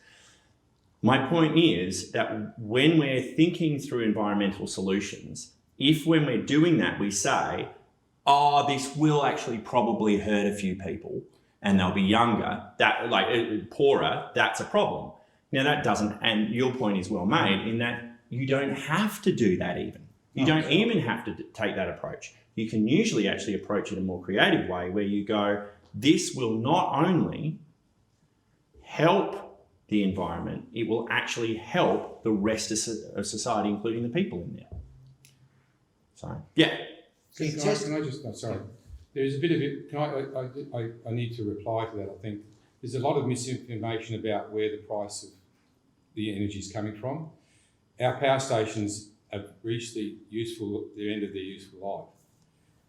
My point is that when we're thinking through environmental solutions, if when we're doing that we say, oh, this will actually probably hurt a few people, and they'll be younger, poorer, that's a problem. Now that doesn't, and your point is well made, in that you don't have to do that even. You don't even have to take that approach. You can usually actually approach it in a more creative way where you go, this will not only help the environment, it will actually help the rest of society, including the people in there. So, yeah. Can I just, sorry. There's a bit of it, I need to reply to that, I think. There's a lot of misinformation about where the price of the energy is coming from. Our power stations have reached the end of their useful life.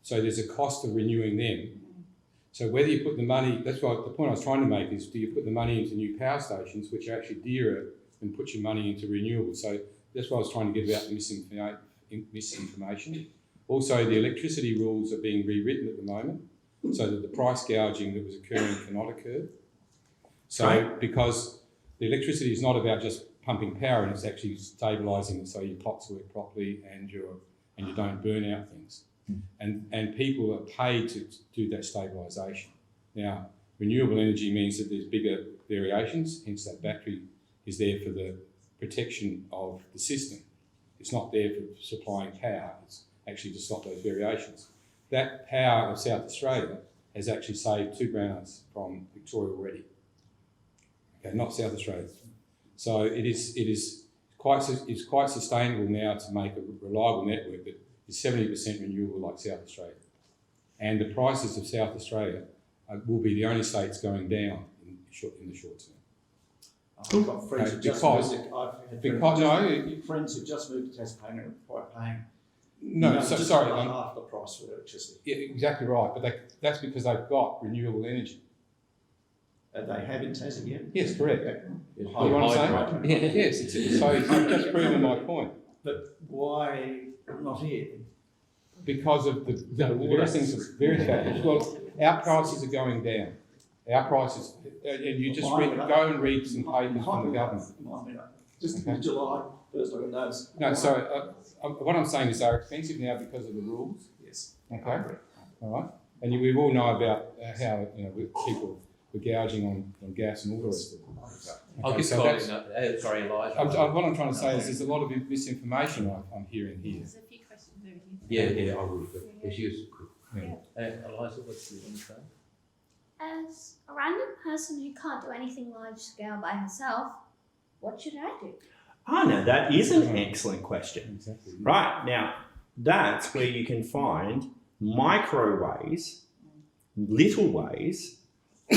So there's a cost of renewing them. So whether you put the money, that's why the point I was trying to make is, do you put the money into new power stations, which are actually dearer than put your money into renewables? So that's what I was trying to get about the misinformation. Also, the electricity rules are being rewritten at the moment so that the price gouging that was occurring cannot occur. So, because the electricity is not about just pumping power, and it's actually stabilising it so your pots work properly and you don't burn out things. And people are paid to do that stabilisation. Now, renewable energy means that there's bigger variations, hence that battery is there for the protection of the system. It's not there for supplying power. It's actually to stop those variations. That power of South Australia has actually saved 2 brownouts from Victoria already. Okay, not South Australia. So it's quite sustainable now to make a reliable network that is 70% renewable like South Australia. And the prices of South Australia will be the only states going down in the short term. I've got friends who just moved to Tasmania and quite paying. Sorry, half the price for electricity. Yeah, exactly right. But that's because they've got renewable energy. They have in Tassie yet? Yes, correct. You know what I'm saying? Yes. So you've just proven my point. But why not here? Because of the various things, various factors. Well, our prices are going down. Our prices, and you just go and read some papers from the government. Just in July, First, I got notes. No, sorry. What I'm saying is they're expensive now because of the rules. Yes. Okay. All right. And we all know about how people were gouging on gas and all the rest of it. I'll Okay, get so started. that's- Sorry, Elijah. what I'm trying to say is there's a lot of misinformation I'm hearing here. There's a few questions over here. Yeah, I would. But it's used. Yeah. Eliza, what's the one say? As a random person who can't do anything large scale by herself, what should I do? Oh, no, that is an excellent question. Exactly. Right, now, that's where you can find micro ways, little ways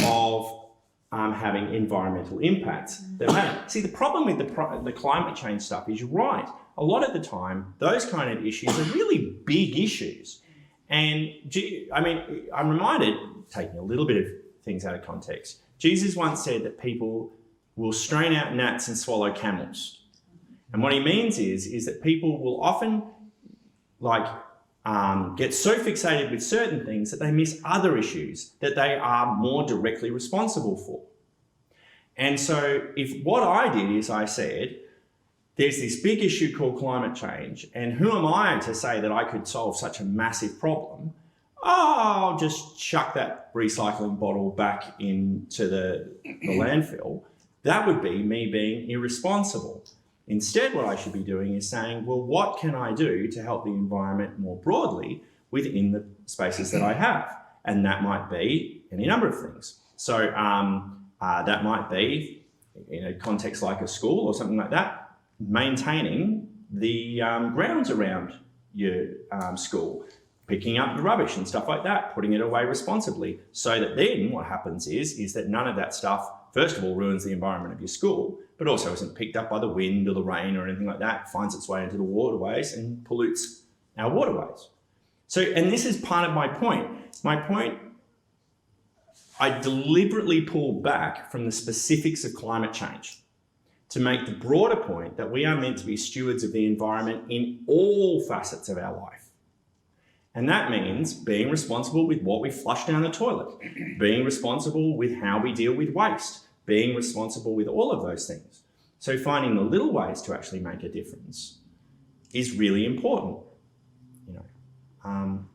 of having environmental impacts that matter. See, the problem with the climate change stuff is you're right. A lot of the time, those kind of issues are really big issues. And I'm reminded, taking a little bit of things out of context, Jesus once said that people will strain out gnats and swallow camels. And what he means is that people will often get so fixated with certain things that they miss other issues that they are more directly responsible for. And so if what I did is I said, there's this big issue called climate change, and who am I to say that I could solve such a massive problem? Oh, I'll just chuck that recycling bottle back into the landfill. That would be me being irresponsible. Instead, what I should be doing is saying, well, what can I do to help the environment more broadly within the spaces that I have? And that might be any number of things. So that might be, in a context like a school or something like that, maintaining the grounds around your school, picking up the rubbish and stuff like that, putting it away responsibly, so that then what happens is that none of that stuff, first of all, ruins the environment of your school, but also isn't picked up by the wind or the rain or anything like that, finds its way into the waterways and pollutes our waterways. So, and this is part of my point. My point, I deliberately pulled back from the specifics of climate change to make the broader point that we are meant to be stewards of the environment in all facets of our life. And that means being responsible with what we flush down the toilet, being responsible with how we deal with waste, being responsible with all of those things. So finding the little ways to actually make a difference is really important.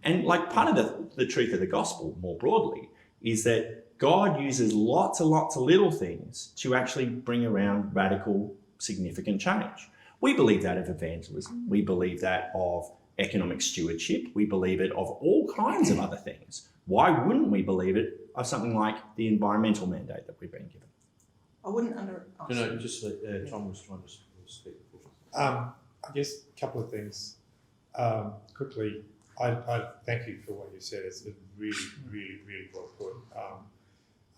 And like part of the truth of the gospel more broadly is that God uses lots and lots of little things to actually bring around radical, significant change. We believe that of evangelism. We believe that of economic stewardship. We believe it of all kinds of other things. Why wouldn't we believe it of something like the environmental mandate that we've been given? I wouldn't No, just Tom was trying to speak. I guess a couple of things. Quickly, I thank you for what you said. It's really, really, really well put.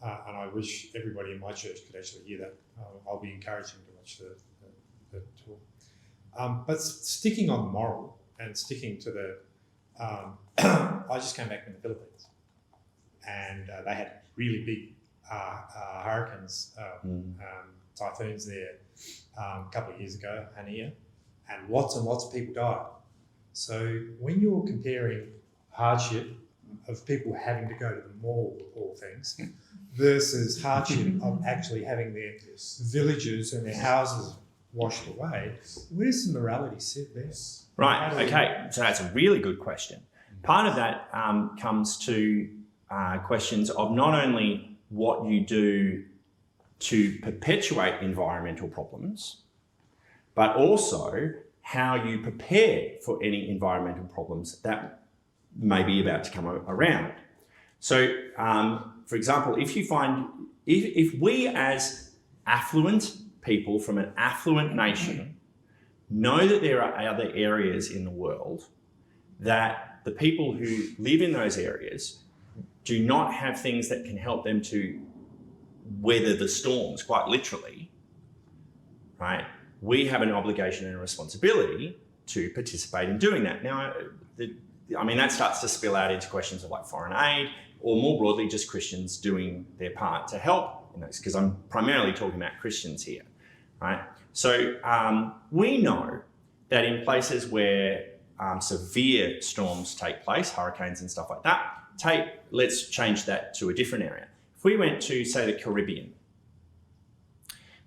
And I wish everybody in my church could actually hear that. I'll be encouraging to watch the talk. But sticking on the moral and sticking to the, I just came back from the Philippines, and they had really big hurricanes, typhoons there a couple of years ago, Hania, and lots of people died. So when you're comparing hardship of people having to go to the mall, of all things, versus hardship of actually having their villages and their houses washed away, where's the morality sit there? Right, okay, so that's a really good question. Part of that comes to questions of not only what you do to perpetuate environmental problems, but also how you prepare for any environmental problems that may be about to come around. So, for example, if we as affluent people from an affluent nation know that there are other areas in the world that the people who live in those areas do not have things that can help them to weather the storms, quite literally, right? We have an obligation and a responsibility to participate in doing that. Now, that starts to spill out into questions of like foreign aid, or more broadly, just Christians doing their part to help in those, because I'm primarily talking about Christians here, right? So we know that in places where severe storms take place, hurricanes and stuff like that, let's change that to a different area. If we went to, say, the Caribbean,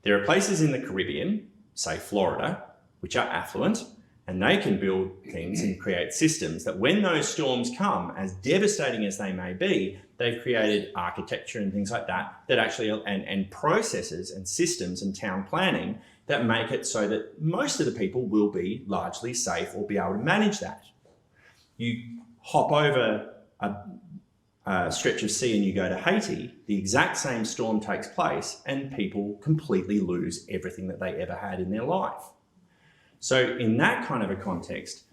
there are places in the Caribbean, say Florida, which are affluent, and they can build things and create systems that when those storms come, as devastating as they may be, they've created architecture and things like that actually, and processes and systems and town planning that make it so that most of the people will be largely safe or be able to manage that. You hop over a stretch of sea and you go to Haiti, the exact same storm takes place and people completely lose everything that they ever had in their life. So in that kind of a context,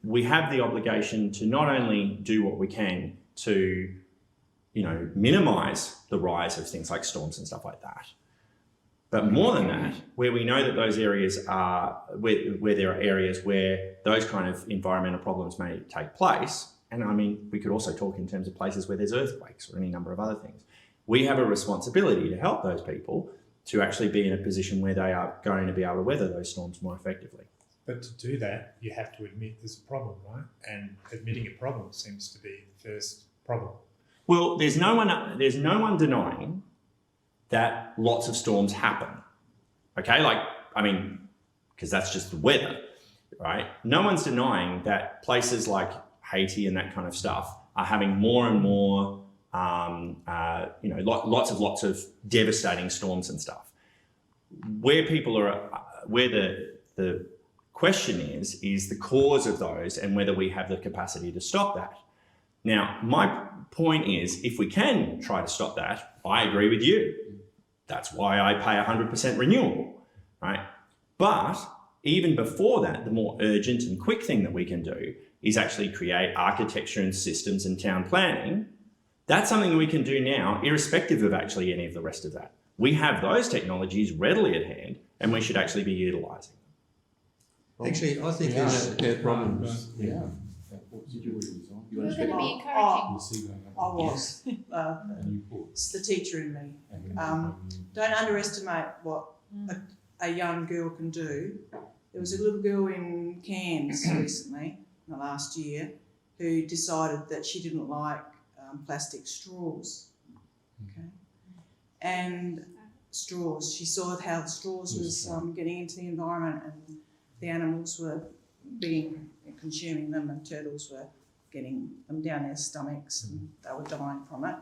we have the obligation to not only do what we can to, minimise the rise of things like storms and stuff like that, but more than that, where we know that those areas are, where there are areas where those kind of environmental problems may take place, and I mean, we could also talk in terms of places where there's earthquakes or any number of other things. We have a responsibility to help those people to actually be in a position where they are going to be able to weather those storms more effectively. But to do that, you have to admit there's a problem, right? And admitting a problem seems to be the first problem. Well, there's no one denying that lots of storms happen. Okay, because that's just the weather, right? No one's denying that places like Haiti and that kind of stuff are having more and more, lots of devastating storms and stuff. Where the question is the cause of those and whether we have the capacity to stop that. Now, my point is, if we can try to stop that, I agree with you. That's why I pay 100% renewable, right? But even before that, the more urgent and quick thing that we can do is actually create architecture and systems and town planning. That's something we can do now, irrespective of actually any of the rest of that. We have those technologies readily at hand, and we should actually be utilising them. Actually, I think there's problems. Yeah. You're going to be encouraging. I was. It's the teacher in me. Don't underestimate what a young girl can do. There was a little girl in Cairns recently, in the last year, who decided that she didn't like plastic straws. Okay, and straws. She saw how the straws was getting into the environment, and the animals were consuming them, and turtles were getting them down their stomachs, and they were dying from it.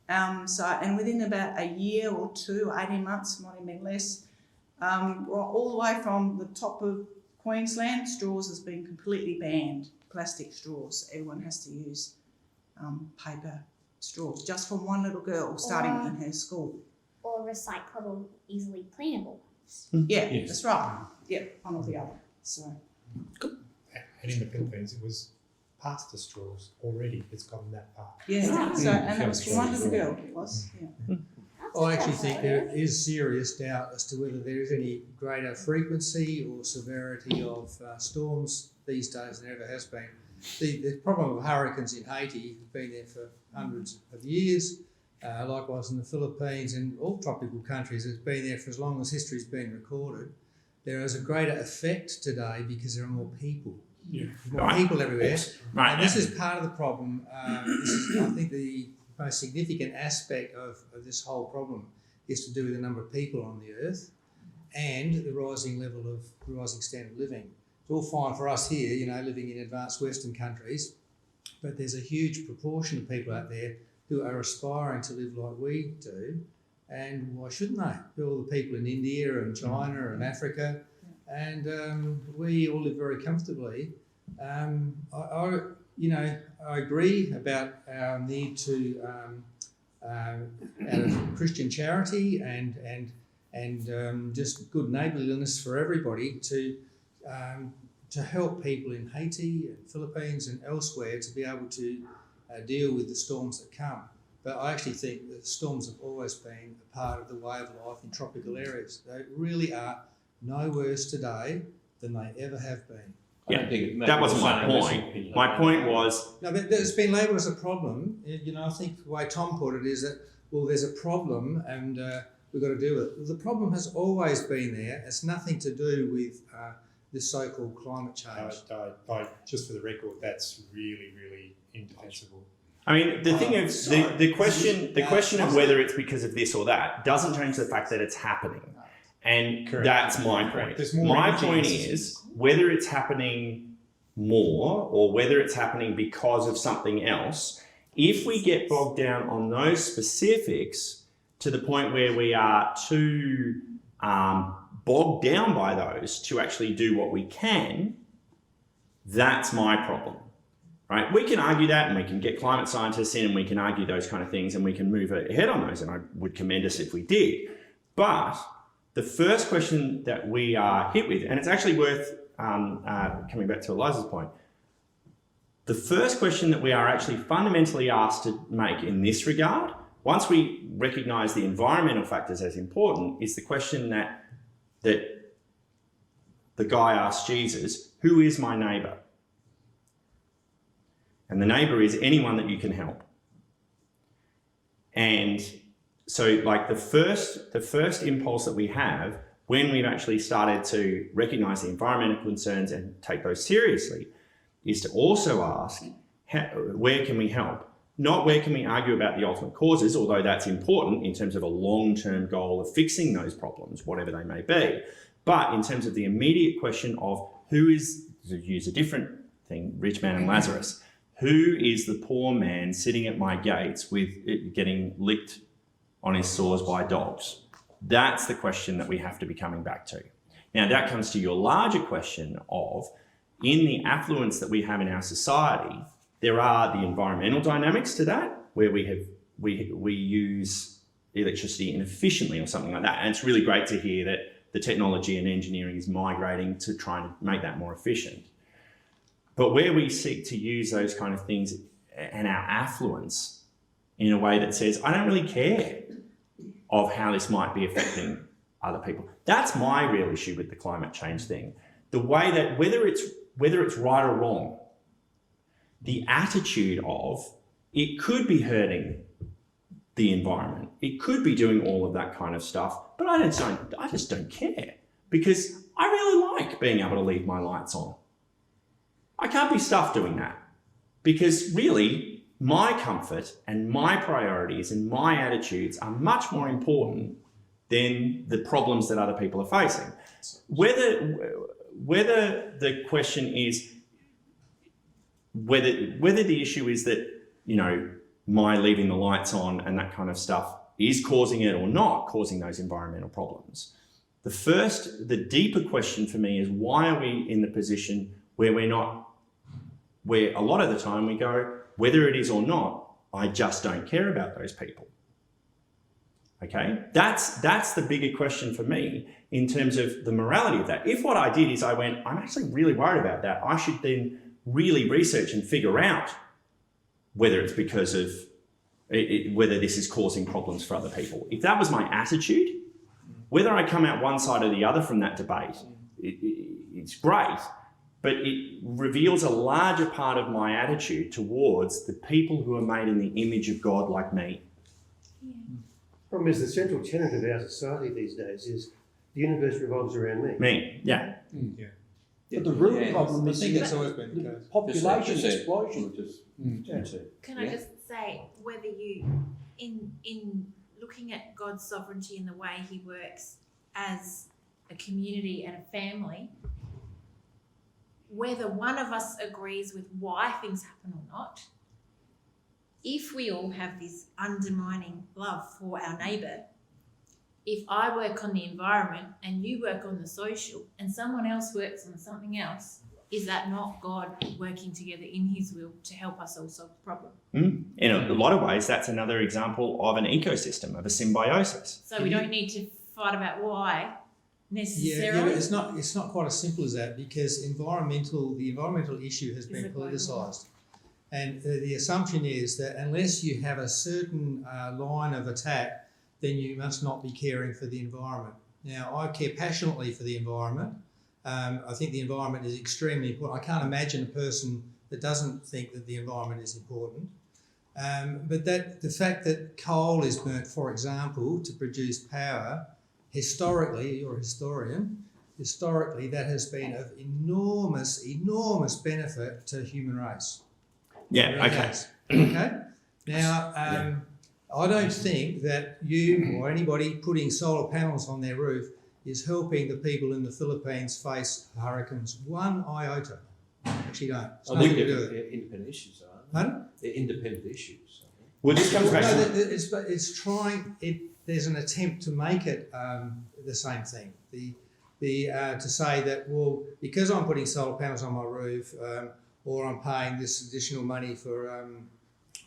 And within about a year or two, 18 months, might have been less, all the way from the top of Queensland, straws has been completely banned. Plastic straws. Everyone has to use paper straws, just from one little girl starting in her school. Or recyclable, easily cleanable ones. Yeah, that's right. Yeah, one or the other. So. And in the Philippines, it was past the straws already. It's gotten that far. Yeah, so, and that was for one little girl, it was. Yeah. I actually think there is serious doubt as to whether there is any greater frequency or severity of storms these days than there ever has been. The problem of hurricanes in Haiti has been there for hundreds of years. Likewise in the Philippines and all tropical countries, it's been there for as long as history's been recorded. There is a greater effect today because there are more people. Yeah. More people everywhere. Right. And this is part of the problem. This is, I think, the most significant aspect of this whole problem is to do with the number of people on the earth and the rising standard of living. It's all fine for us here, living in advanced Western countries, but there's a huge proportion of people out there who are aspiring to live like we do, and why shouldn't they? All the people in India and China and Africa, and we all live very comfortably. I agree about our need to, out of Christian charity and just good neighbourliness for everybody, to help people in Haiti and Philippines and elsewhere to be able to deal with the storms that come. But I actually think that storms have always been a part of the way of life in tropical areas. They really are no worse today than they ever have been. Yeah, that wasn't my point. My point was... No, but it's been labelled as a problem. I think the way Tom put it is that, well, there's a problem and we've got to deal with it. The problem has always been there. It's nothing to do with this so-called climate change. Just for the record, that's really, really indefensible. I mean, the thing is, the question of whether it's because of this or that doesn't change the fact that it's happening. And Correct. that's my point. Correct. There's more My energy point in is whether it's happening more or whether it's happening because of something else, if we get bogged down on those specifics to the point where we are too bogged down by those to actually do what we can, that's my problem. Right? We can argue that, and we can get climate scientists in, and we can argue those kind of things, and we can move ahead on those, and I would commend us if we did. But the first question that we are hit with, and it's actually worth coming back to Eliza's point, the first question that we are actually fundamentally asked to make in this regard, once we recognise the environmental factors as important, is the question that the guy asked Jesus, who is my neighbour? And the neighbour is anyone that you can help. And so like the first impulse that we have when we've actually started to recognise the environmental concerns and take those seriously is to also ask, where can we help? Not where can we argue about the ultimate causes, although that's important in terms of a long-term goal of fixing those problems, whatever they may be. But in terms of the immediate question of who is, to use a different thing, rich man and Lazarus, who is the poor man sitting at my gates with it getting licked on his sores by dogs? That's the question that we have to be coming back to. Now that comes to your larger question of, in the affluence that we have in our society, there are the environmental dynamics to that, where we use electricity inefficiently or something like that. And it's really great to hear that the technology and engineering is migrating to try and make that more efficient. But where we seek to use those kind of things and our affluence in a way that says, I don't really care of how this might be affecting other people. That's my real issue with the climate change thing. The way that, whether it's right or wrong, the attitude of it could be hurting the environment, it could be doing all of that kind of stuff, but I just don't care, because I really like being able to leave my lights on. I can't be stuffed doing that, because really my comfort and my priorities and my attitudes are much more important than the problems that other people are facing. Whether the question is whether the issue is that, you know, my leaving the lights on and that kind of stuff is causing it or not causing those environmental problems. The deeper question for me is, why are we in the position where where a lot of the time we go, whether it is or not, I just don't care about those people. Okay, that's the bigger question for me in terms of the morality of that. If what I did is I went, I'm actually really worried about that, I should then really research and figure out whether it's because of whether this is causing problems for other people. If that was my attitude, whether I come out one side or the other from that debate, it's great, but it reveals a larger part of my attitude towards the people who are made in the image of God like me. Problem is, the central tenet of our society these days is the universe revolves around me. Me, yeah. Yeah. But the real problem is that's always been the the case. population explosion. Can I just say, whether you, in looking at God's sovereignty and the way he works as a community and a family, whether one of us agrees with why things happen or not, if we all have this undermining love for our neighbour, if I work on the environment and you work on the social and someone else works on something else, is that not God working together in his will to help us all solve the problem? In a lot of ways, that's another example of an ecosystem, of a symbiosis. So we don't need to fight about why necessarily. Yeah, but it's not quite as simple as that, because the environmental issue has been politicised. And the assumption is that unless you have a certain line of attack, then you must not be caring for the environment. Now, I care passionately for the environment. I think the environment is extremely important. I can't imagine a person that doesn't think that the environment is important. But the fact that coal is burnt, for example, to produce power, historically, you're a historian, historically that has been of enormous, enormous benefit to the human race. Yeah, Really okay. has. Okay. Now, I don't think that you or anybody putting solar panels on their roof is helping the people in the Philippines face hurricanes one iota. Actually, don't. It's Oh, nothing to do with it. they're independent issues, aren't they? Pardon? They're independent issues. Well, this comes back No, to... it's trying. There's an attempt to make it the same thing. To say that, well, because I'm putting solar panels on my roof, or I'm paying this additional money for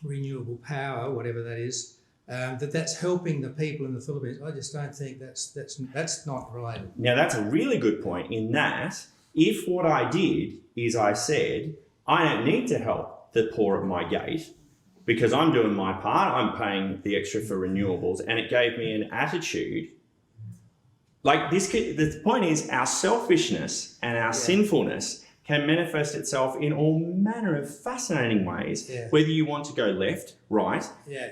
renewable power, whatever that is, that's helping the people in the Philippines. I just don't think that's not related. Now, that's a really good point in that if what I did is I said, I don't need to help the poor at my gate because I'm doing my part, I'm paying the extra for renewables, and it gave me an attitude. Like this, the point is our selfishness and our sinfulness can manifest itself in all manner of fascinating ways, whether you want to go left, right,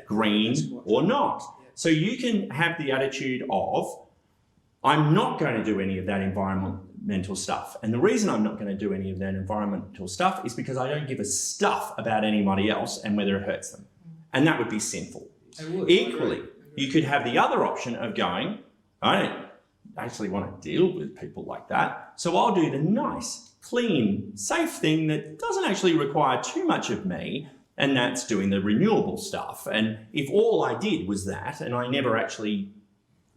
green, or not. So you can have the attitude of, I'm not going to do any of that environmental stuff. And the reason I'm not going to do any of that environmental stuff is because I don't give a stuff about anybody else and whether it hurts them. And that would be sinful. Equally, you could have the other option of going, I don't actually want to deal with people like that, so I'll do the nice, clean, safe thing that doesn't actually require too much of me, and that's doing the renewable stuff. And if all I did was that, and I never actually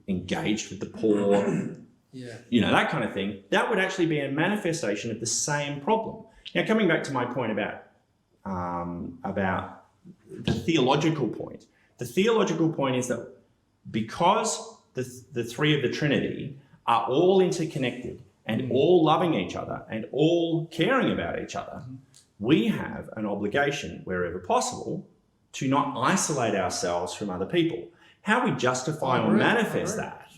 engaged with the poor, you know, that kind of thing, that would actually be a manifestation of the same problem. Now, coming back to my point about the theological point. The theological point is that because the three of the Trinity are all interconnected and all loving each other and all caring about each other, we have an obligation, wherever possible, to not isolate ourselves from other people. How we justify or manifest that,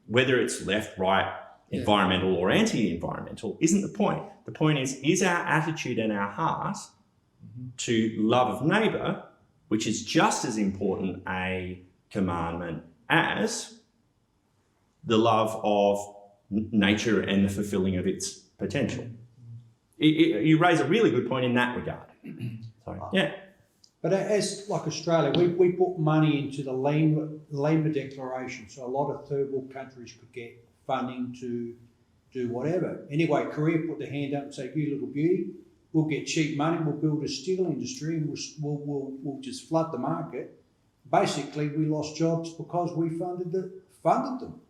whether it's left, right, environmental or anti-environmental, isn't the point. The point is our attitude and our heart to love of neighbour, which is just as important a commandment as the love of nature and the fulfilling of its potential. You raise a really good point in that regard. So, yeah. But as like Australia, we put money into the Lima Declaration, so a lot of third world countries could get funding to do whatever. Anyway, Korea put their hand up and say, "You little beauty, we'll get cheap money, we'll build a steel industry, and we'll just flood the market." Basically, we lost jobs because we funded them.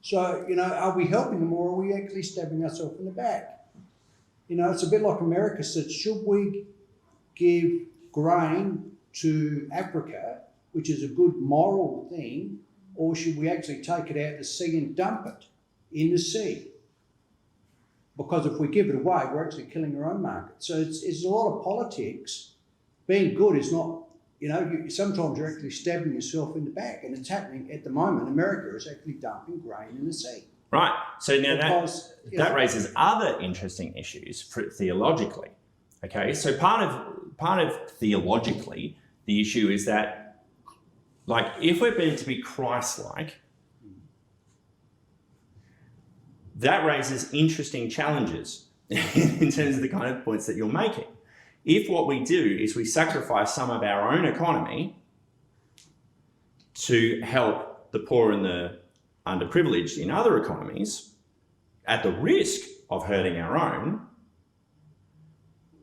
So, you know, are we helping them or are we actually stabbing ourselves in the back? You know, it's a bit like America said, should we give grain to Africa, which is a good moral thing, or should we actually take it out to the sea and dump it in the sea? Because if we give it away, we're actually killing our own market. So it's a lot of politics. Being good is not, you know, sometimes you're actually stabbing yourself in the back, and it's happening at the moment. America is actually dumping grain in the sea. Right. So now that know, raises other interesting issues theologically. Okay. So part of theologically, the issue is that, like, if we're meant to be Christ-like, that raises interesting challenges in terms of the kind of points that you're making. If what we do is we sacrifice some of our own economy to help the poor and the underprivileged in other economies at the risk of hurting our own,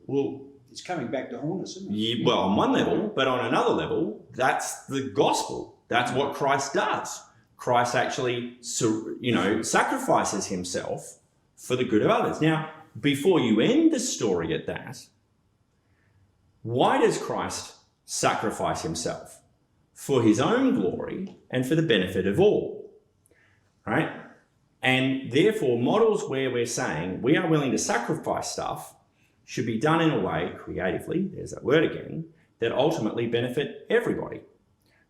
well, it's coming back to haunt us, isn't it? Yeah, well, on one level, but on another level, that's the gospel. That's what Christ does. Christ actually, sacrifices himself for the good of others. Now, before you end the story at that, why does Christ sacrifice himself? For his own glory and for the benefit of all, right? And therefore, models where we're saying we are willing to sacrifice stuff should be done in a way, creatively, there's that word again, that ultimately benefit everybody.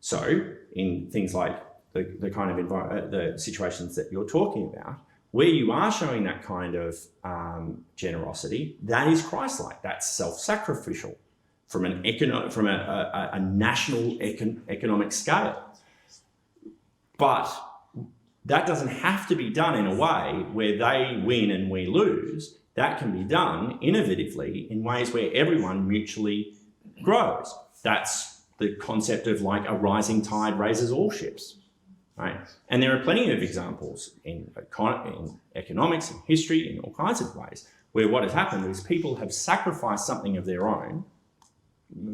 So in things like the kind of the situations that you're talking about, where you are showing that kind of generosity, that is Christ-like, that's self-sacrificial from a national economic scale. But that doesn't have to be done in a way where they win and we lose. That can be done innovatively in ways where everyone mutually grows. That's the concept of like a rising tide raises all ships. right? And there are plenty of examples in economics, in history, in all kinds of ways, where what has happened is people have sacrificed something of their own,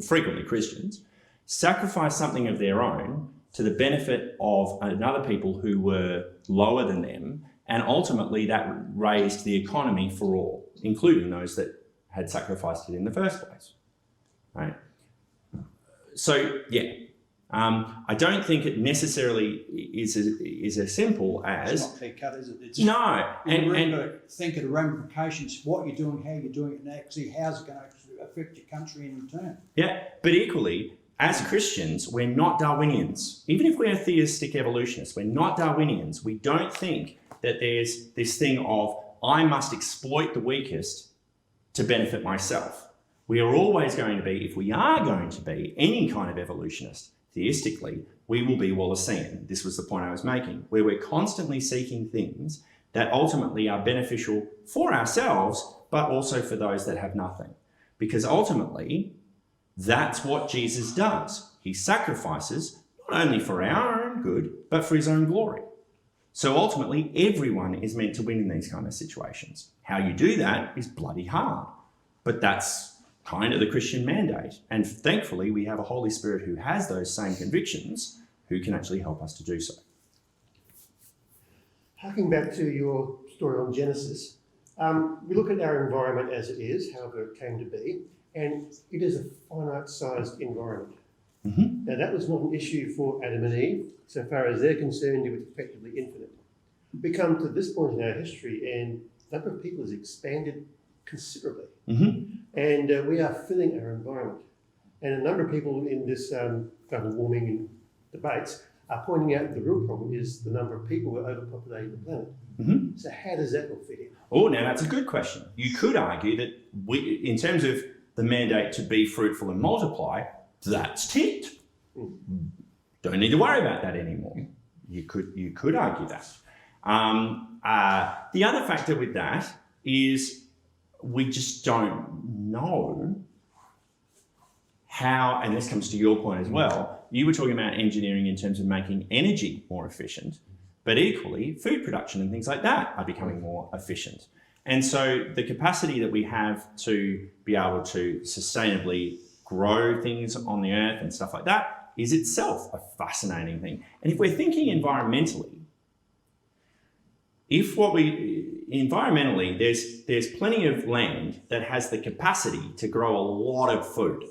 frequently Christians, sacrificed something of their own to the benefit of another people who were lower than them, and ultimately that raised the economy for all, including those that had sacrificed it in the first place, right? So, yeah, I don't think it necessarily is as simple as... It's not clear cut, is it? It's no. and think of the ramifications, what you're doing, how you're doing it, and actually how's it going to affect your country in return. Yeah, but equally, as Christians, we're not Darwinians. Even if we're theistic evolutionists, we're not Darwinians. We don't think that there's this thing of, I must exploit the weakest to benefit myself. We are always going to be, if we are going to be any kind of evolutionist, theistically, we will be Wallacean. This was the point I was making, where we're constantly seeking things that ultimately are beneficial for ourselves, but also for those that have nothing. Because ultimately, that's what Jesus does. He sacrifices not only for our own good, but for his own glory. So ultimately, everyone is meant to win in these kind of situations. How you do that is bloody hard, but that's kind of the Christian mandate. And thankfully, we have a Holy Spirit who has those same convictions, who can actually help us to do so. Harking back to your story on Genesis, we look at our environment as it is, however it came to be, and it is a finite-sized environment. Mm-hmm. Now, that was not an issue for Adam and Eve. So far as they're concerned, it was effectively infinite. We come to this point in our history, and the number of people has expanded considerably. Mm-hmm. And we are filling our environment. And a number of people in this global warming debates are pointing out the real problem is the number of people who are overpopulating the planet. Mm-hmm. So how does that all fit in? Oh, now that's a good question. You could argue that we, in terms of the mandate to be fruitful and multiply, that's ticked. Don't need to worry about that anymore. You could argue that. The other factor with that is we just don't know how, and this comes to your point as well, you were talking about engineering in terms of making energy more efficient, but equally food production and things like that are becoming more efficient. And so the capacity that we have to be able to sustainably grow things on the earth and stuff like that is itself a fascinating thing. And if we're thinking environmentally, environmentally, there's plenty of land that has the capacity to grow a lot of food.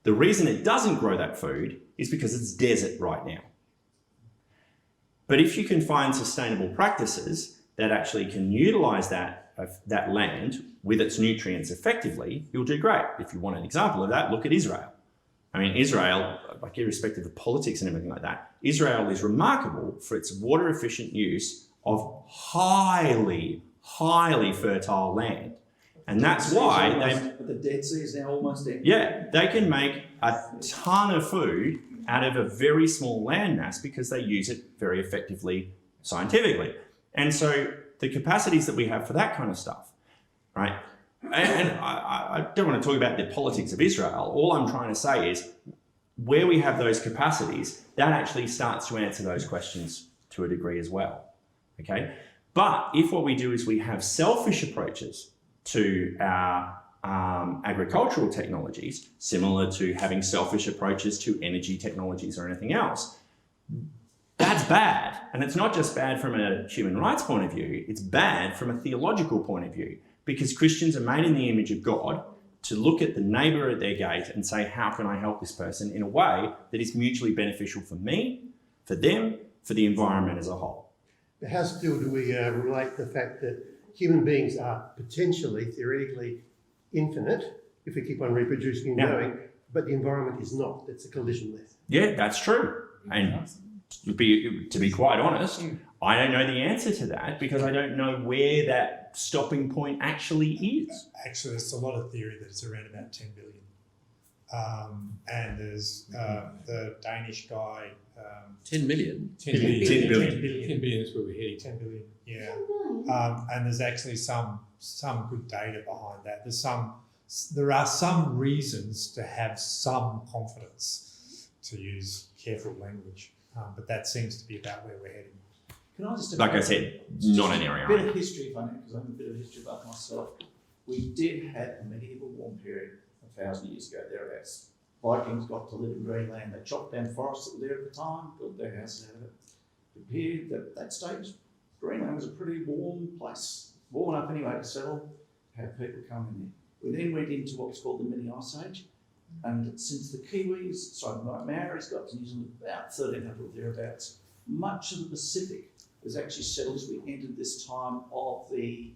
The reason it doesn't grow that food is because it's desert right now. But if you can find sustainable practices that actually can utilize that land with its nutrients effectively, you'll do great. If you want an example of that, look at Israel. I mean, Israel, like irrespective of politics and everything like that, Israel is remarkable for its water efficient use of highly, highly fertile land. And that's why But the Dead Sea is now almost empty. yeah, they can make a ton of food out of a very small landmass because they use it very effectively scientifically. And so the capacities that we have for that kind of stuff, right? And I don't want to talk about the politics of Israel. All I'm trying to say is where we have those capacities, that actually starts to answer those questions to a degree as well, okay? But if what we do is we have selfish approaches to our agricultural technologies, similar to having selfish approaches to energy technologies or anything else, that's bad. And it's not just bad from a human rights point of view, it's bad from a theological point of view, because Christians are made in the image of God to look at the neighbour at their gate and say, how can I help this person in a way that is mutually beneficial for me, for them, for the environment as a whole. But how still do we relate the fact that human beings are potentially, theoretically, infinite if we keep on reproducing and growing, but the environment is not? That's a collision there. Yeah, that's true. And to be quite honest, I don't know the answer to that because I don't know where that stopping point actually is. Actually, there's a lot of theory that it's around about 10 billion. And there's the Danish guy... 10 million? 10 billion. 10 billion. 10 billion. 10 billion is where we're heading. 10 billion, yeah. And there's actually some good data behind that. There are some reasons to have some confidence, to use careful language. But that seems to be about where we're heading. Can I just... Like I said, not an area. A bit of history, if I know, because I'm a bit of a history buff myself. We did have a medieval warm period 1,000 years ago, thereabouts. Vikings got to live in Greenland. They chopped down forests that were there at the time, built their houses out of it. Here, that stage, Greenland was a pretty warm place. Warm enough anyway to settle, have people come in there. We then went into what was called the mini ice age. And since the Maoris got to New Zealand about 1300 or thereabouts, much of the Pacific was actually settled as we entered this time of the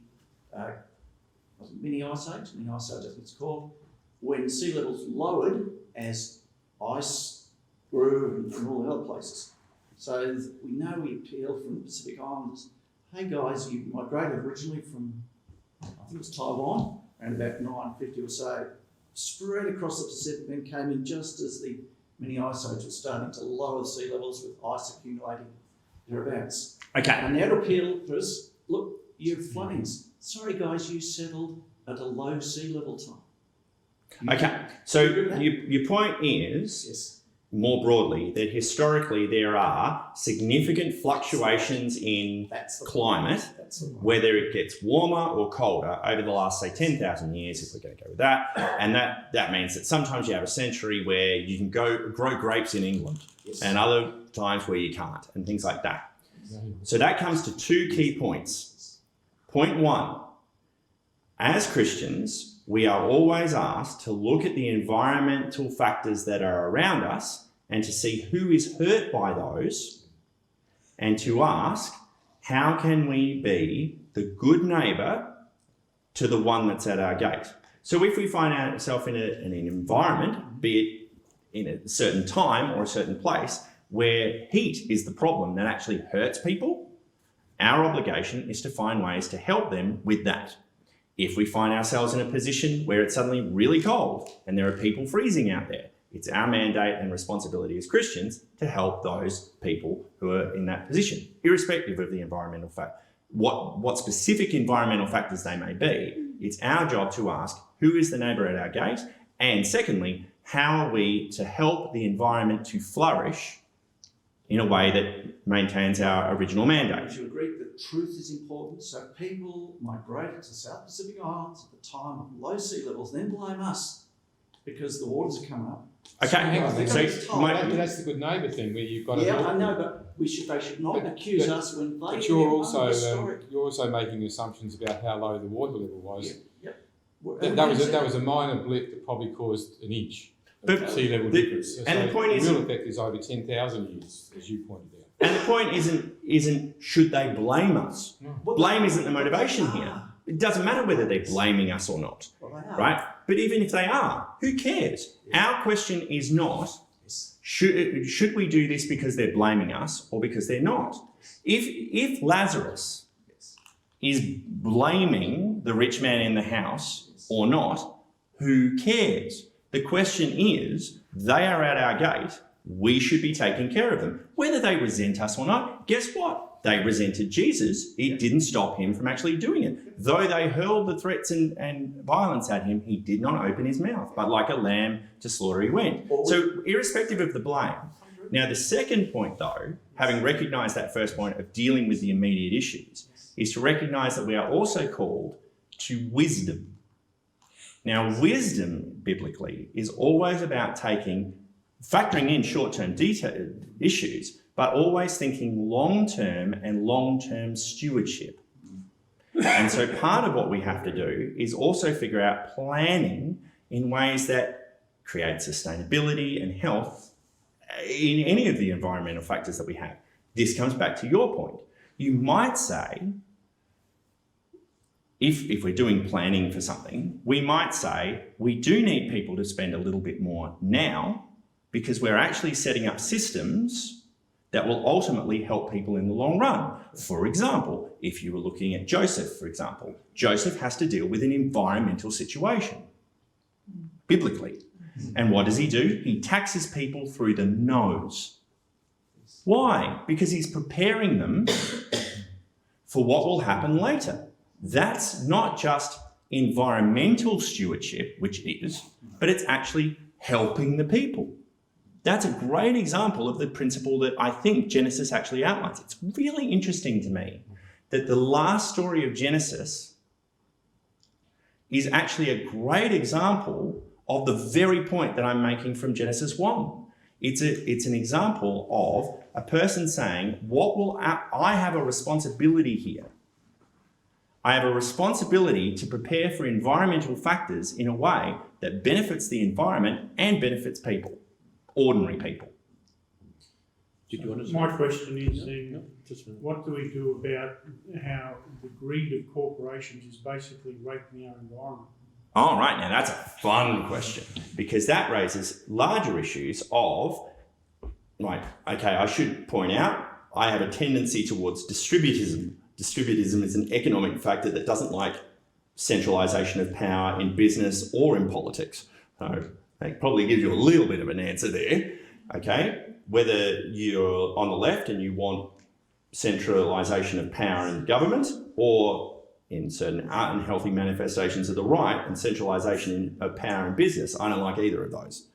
mini ice age, I think it's called, when sea levels lowered as ice grew and all the other places. So we know we appealed from the Pacific Islanders, hey guys, you migrated originally from, I think it was Taiwan, around about 950 or so, spread across the Pacific, then came in just as the mini ice age was starting to lower the sea levels with ice accumulating thereabouts. Okay. And that appeal was, look, you have floodings. Sorry guys, you settled at a low sea level time. Okay, so your point is, Yes. more broadly, that historically there are significant fluctuations in climate, whether it gets warmer or colder over the last, say, 10,000 years, if we're going to go with that. And that means that sometimes you have a century where you can grow grapes in England, Yes. and other times where you can't, and things like that. So that comes to two key points. Point one, as Christians, we are always asked to look at the environmental factors that are around us and to see who is hurt by those, and to ask, how can we be the good neighbour to the one that's at our gate? So if we find ourselves in an environment, be it in a certain time or a certain place, where heat is the problem that actually hurts people, our obligation is to find ways to help them with that. If we find ourselves in a position where it's suddenly really cold and there are people freezing out there, it's our mandate and responsibility as Christians to help those people who are in that position, irrespective of the environmental fact. What specific environmental factors they may be, it's our job to ask who is the neighbour at our gate, and secondly, how are we to help the environment to flourish in a way that maintains our original mandate. Would you agree that truth is important? So people migrated to South Pacific Islands at the time of low sea levels, then blame us because the waters are coming up. Okay, Hang on, so that's the good neighbour thing where you've got to. Yeah, I know, but they should not accuse us when they. But you're also making assumptions about how low the water level was. Yeah. That was a minor blip that probably caused an inch. But sea level difference. And the point is, the real effect is over 10,000 years, as you pointed out. And the point isn't should they blame us? No. Blame isn't the motivation here. It doesn't matter whether they're blaming us or not, right? But even if they are, who cares? Our question is not should we do this because they're blaming us or because they're not. If Lazarus is blaming the rich man in the house or not, who cares? The question is, they are at our gate, we should be taking care of them. Whether they resent us or not, guess what? They resented Jesus. It didn't stop him from actually doing it. Though they hurled the threats and violence at him, he did not open his mouth, but like a lamb to slaughter he went. So irrespective of the blame. Now the second point though, having recognised that first point of dealing with the immediate issues, is to recognise that we are also called to wisdom. Now, wisdom, biblically, is always about factoring in short-term issues, but always thinking long-term and long-term stewardship. And so part of what we have to do is also figure out planning in ways that create sustainability and health in any of the environmental factors that we have. This comes back to your point. You might say, if we're doing planning for something, we might say we do need people to spend a little bit more now because we're actually setting up systems that will ultimately help people in the long run. For example, if you were looking at Joseph, for example, Joseph has to deal with an environmental situation, biblically. And what does he do? He taxes people through the nose. Why? Because he's preparing them for what will happen later. That's not just environmental stewardship, which it is, but it's actually helping the people. That's a great example of the principle that I think Genesis actually outlines. It's really interesting to me that the last story of Genesis is actually a great example of the very point that I'm making from Genesis 1. It's an example of a person saying, I have a responsibility here. I have a responsibility to prepare for environmental factors in a way that benefits the environment and benefits people, ordinary people. Did you want to say? My question is No, just a minute. what do we do about how the greed of corporations is basically raping our environment? All right, now that's a fun question because that raises larger issues of, like, okay, I should point out, I have a tendency towards distributism. Distributism is an economic factor that doesn't like centralisation of power in business or in politics. So that probably gives you a little bit of an answer there, okay? Whether you're on the left and you want centralisation of power in government, or in certain unhealthy manifestations of the right and centralisation of power in business. I don't like either of those.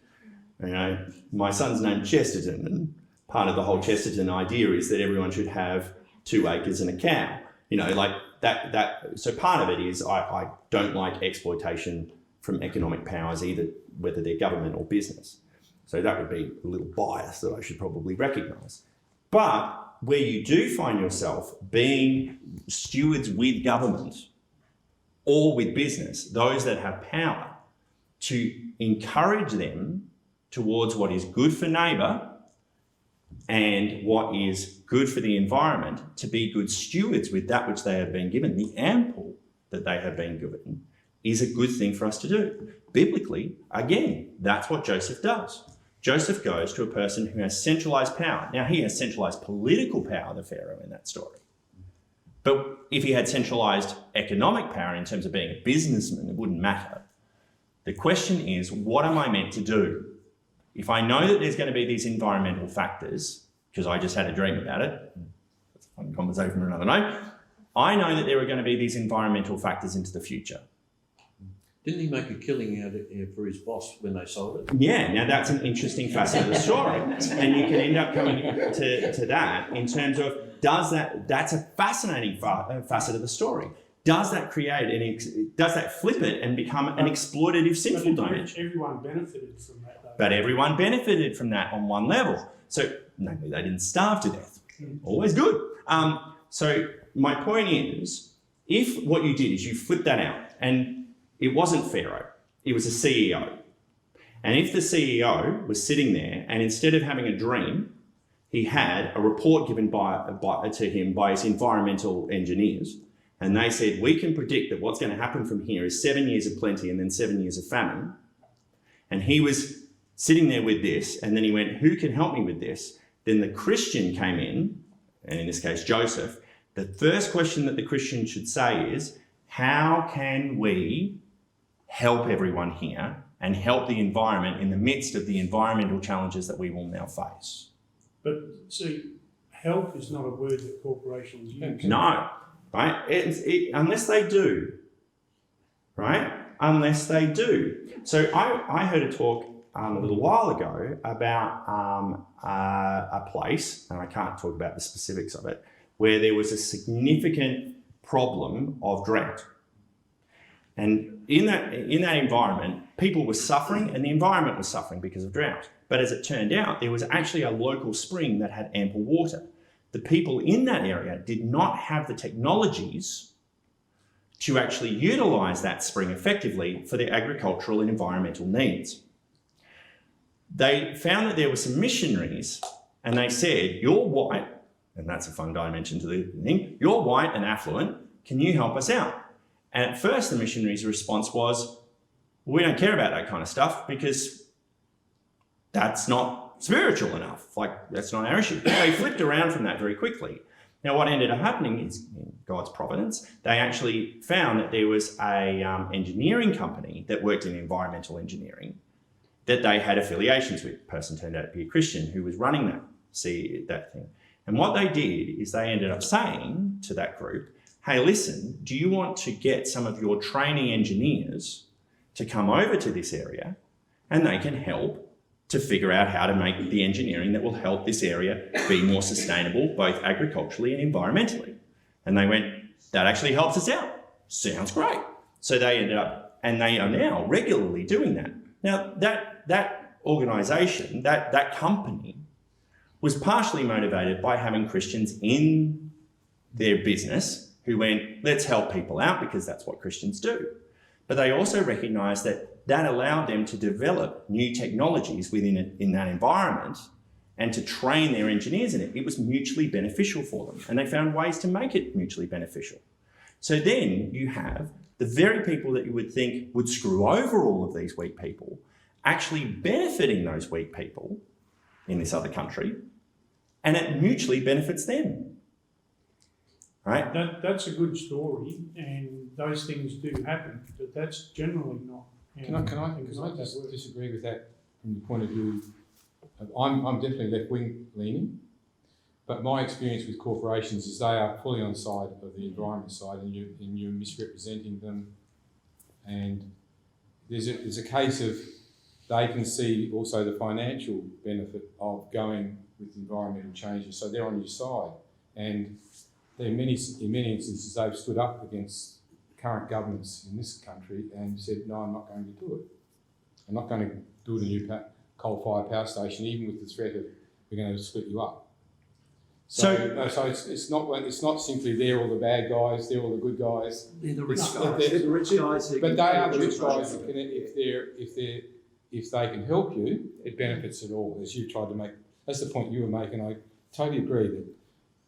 You know, my son's named Chesterton, and part of the whole Chesterton idea is that everyone should have 2 acres and a cow. You know, like that. So part of it is I don't like exploitation from economic powers either, whether they're government or business. So that would be a little bias that I should probably recognise. But where you do find yourself being stewards with government or with business, those that have power, to encourage them towards what is good for neighbour and what is good for the environment, to be good stewards with that which they have been given, the ample that they have been given, is a good thing for us to do. Biblically, again, that's what Joseph does. Joseph goes to a person who has centralised power. Now, he has centralised political power, the Pharaoh, in that story. But if he had centralised economic power in terms of being a businessman, it wouldn't matter. The question is, what am I meant to do? If I know that there's going to be these environmental factors, because I just had a dream about it, that's a fun conversation for another night, I know that there are going to be these environmental factors into the future. Didn't he make a killing out of, for his boss when they sold it? Yeah, now that's an interesting facet of the story. And you can end up coming to that in terms of, that's a fascinating facet of the story. Does that does that flip it and become an exploitative sinful dimension? Everyone benefited from that, though. But everyone benefited from that on one level. So, namely, they didn't starve to death. Always good. So my point is, if what you did is you flipped that out, and it wasn't Pharaoh, it was a CEO. And if the CEO was sitting there and instead of having a dream, he had a report given to him by his environmental engineers, and they said, we can predict that what's going to happen from here is 7 years of plenty and then 7 years of famine. And he was sitting there with this, and then he went, who can help me with this? Then the Christian came in, and in this case, Joseph. The first question that the Christian should say is, how can we help everyone here and help the environment in the midst of the environmental challenges that we will now face? But see, help is not a word that corporations use. No, right? Unless they do, right? Unless they do. So I heard a talk a little while ago about a place, and I can't talk about the specifics of it, where there was a significant problem of drought. And in that environment, people were suffering and the environment was suffering because of drought. But as it turned out, there was actually a local spring that had ample water. The people in that area did not have the technologies to actually utilise that spring effectively for their agricultural and environmental needs. They found that there were some missionaries, and they said, you're white, and that's a fun dimension to the thing, you're white and affluent, can you help us out? And at first the missionaries' response was, we don't care about that kind of stuff because that's not spiritual enough, like that's not our issue. They flipped around from that very quickly. Now what ended up happening is, in God's providence, they actually found that there was a engineering company that worked in environmental engineering that they had affiliations with. The person turned out to be a Christian who was running that thing. And what they did is they ended up saying to that group, hey, listen, do you want to get some of your training engineers to come over to this area and they can help to figure out how to make the engineering that will help this area be more sustainable, both agriculturally and environmentally. And they went, that actually helps us out. Sounds great. So they ended up, and they are now regularly doing that. Now, that organisation, that company, was partially motivated by having Christians in their business who went, let's help people out because that's what Christians do. But they also recognised that allowed them to develop new technologies in that environment and to train their engineers in it. It was mutually beneficial for them, and they found ways to make it mutually beneficial. So then you have the very people that you would think would screw over all of these weak people actually benefiting those weak people in this other country, and it mutually benefits them. Right? That's a good story, and those things do happen, but that's generally not. Can I just disagree with that from the point of view of, I'm definitely left-wing leaning, but my experience with corporations is they are fully on side of the environment side, and you're misrepresenting them. And there's a case of they can see also the financial benefit of going with environmental changes, so they're on your side. And in many instances they've stood up against current governments in this country and said, no, I'm not going to do it. I'm not going to build a new coal-fired power station, even with the threat of we're going to split you up. So it's not simply they're all the bad guys, they're all the good guys. They're the rich guys. They're the rich guys. But they are the rich guys that can, if they can help you, it benefits it all. As you tried to make, that's the point you were making. I totally agree that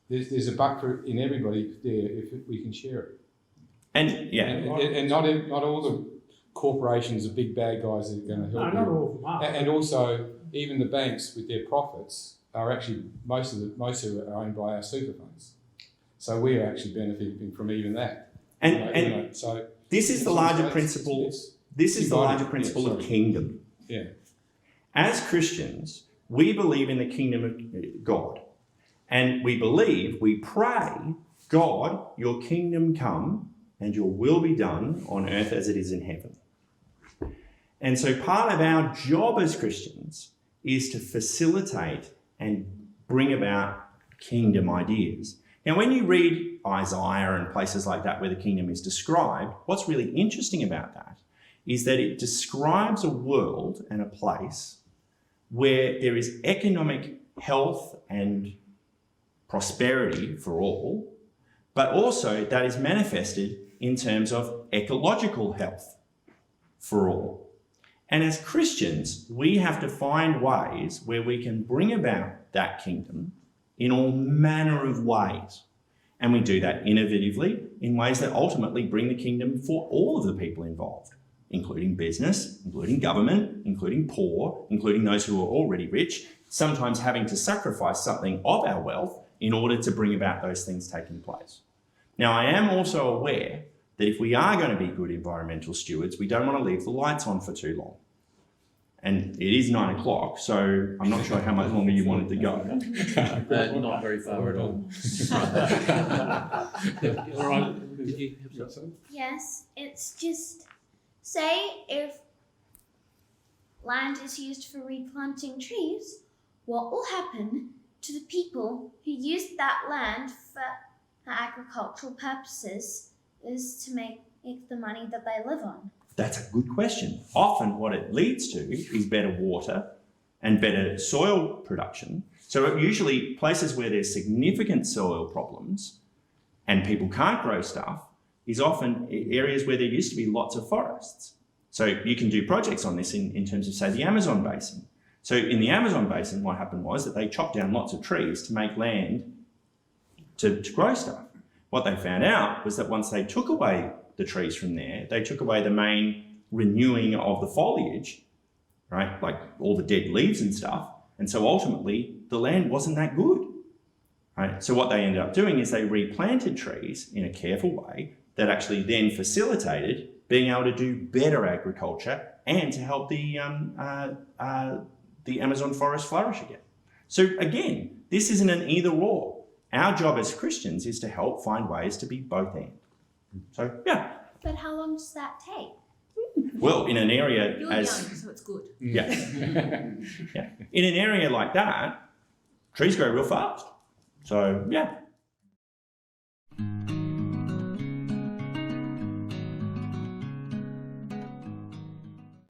there's a buck in everybody there if we can share it. And not all the corporations are big bad guys that are going to help you. Not all of them are. And also, even the banks with their profits are actually most of it are owned by our super funds. So we are actually benefiting from even that. So this is the larger principle. This is the larger principle of kingdom. Yeah. As Christians, we believe in the kingdom of God, and we pray, God, your kingdom come, and your will be done on earth as it is in heaven. And so part of our job as Christians is to facilitate and bring about kingdom ideas. Now, when you read Isaiah and places like that where the kingdom is described, what's really interesting about that is that it describes a world and a place where there is economic health and prosperity for all, but also that is manifested in terms of ecological health for all. And as Christians, we have to find ways where we can bring about that kingdom in all manner of ways. And we do that innovatively in ways that ultimately bring the kingdom for all of the people involved, including business, including government, including poor, including those who are already rich, sometimes having to sacrifice something of our wealth in order to bring about those things taking place. Now, I am also aware that if we are going to be good environmental stewards, we don't want to leave the lights on for too long. And it is 9 o'clock, so I'm not sure how much longer you wanted to go. Not very far at all. All right, did you have something? Yes, it's just, say if land is used for replanting trees, what will happen to the people who use that land for agricultural purposes is to make the money that they live on? That's a good question. Often what it leads to is better water and better soil production. So usually places where there's significant soil problems and people can't grow stuff is often areas where there used to be lots of forests. So you can do projects on this in terms of, say, the Amazon basin. So in the Amazon basin, what happened was that they chopped down lots of trees to make land to grow stuff. What they found out was that once they took away the trees from there, they took away the main renewing of the foliage, right? Like all the dead leaves and stuff. And so ultimately the land wasn't that good, right? So what they ended up doing is they replanted trees in a careful way that actually then facilitated being able to do better agriculture and to help the Amazon forest flourish again. So again, this isn't an either or. Our job as Christians is to help find ways to be both and. So, yeah. But how long does that take? Well, in an area You're as... young, so what's good. Yeah. Yeah. In an area like that, trees grow real fast. So, yeah,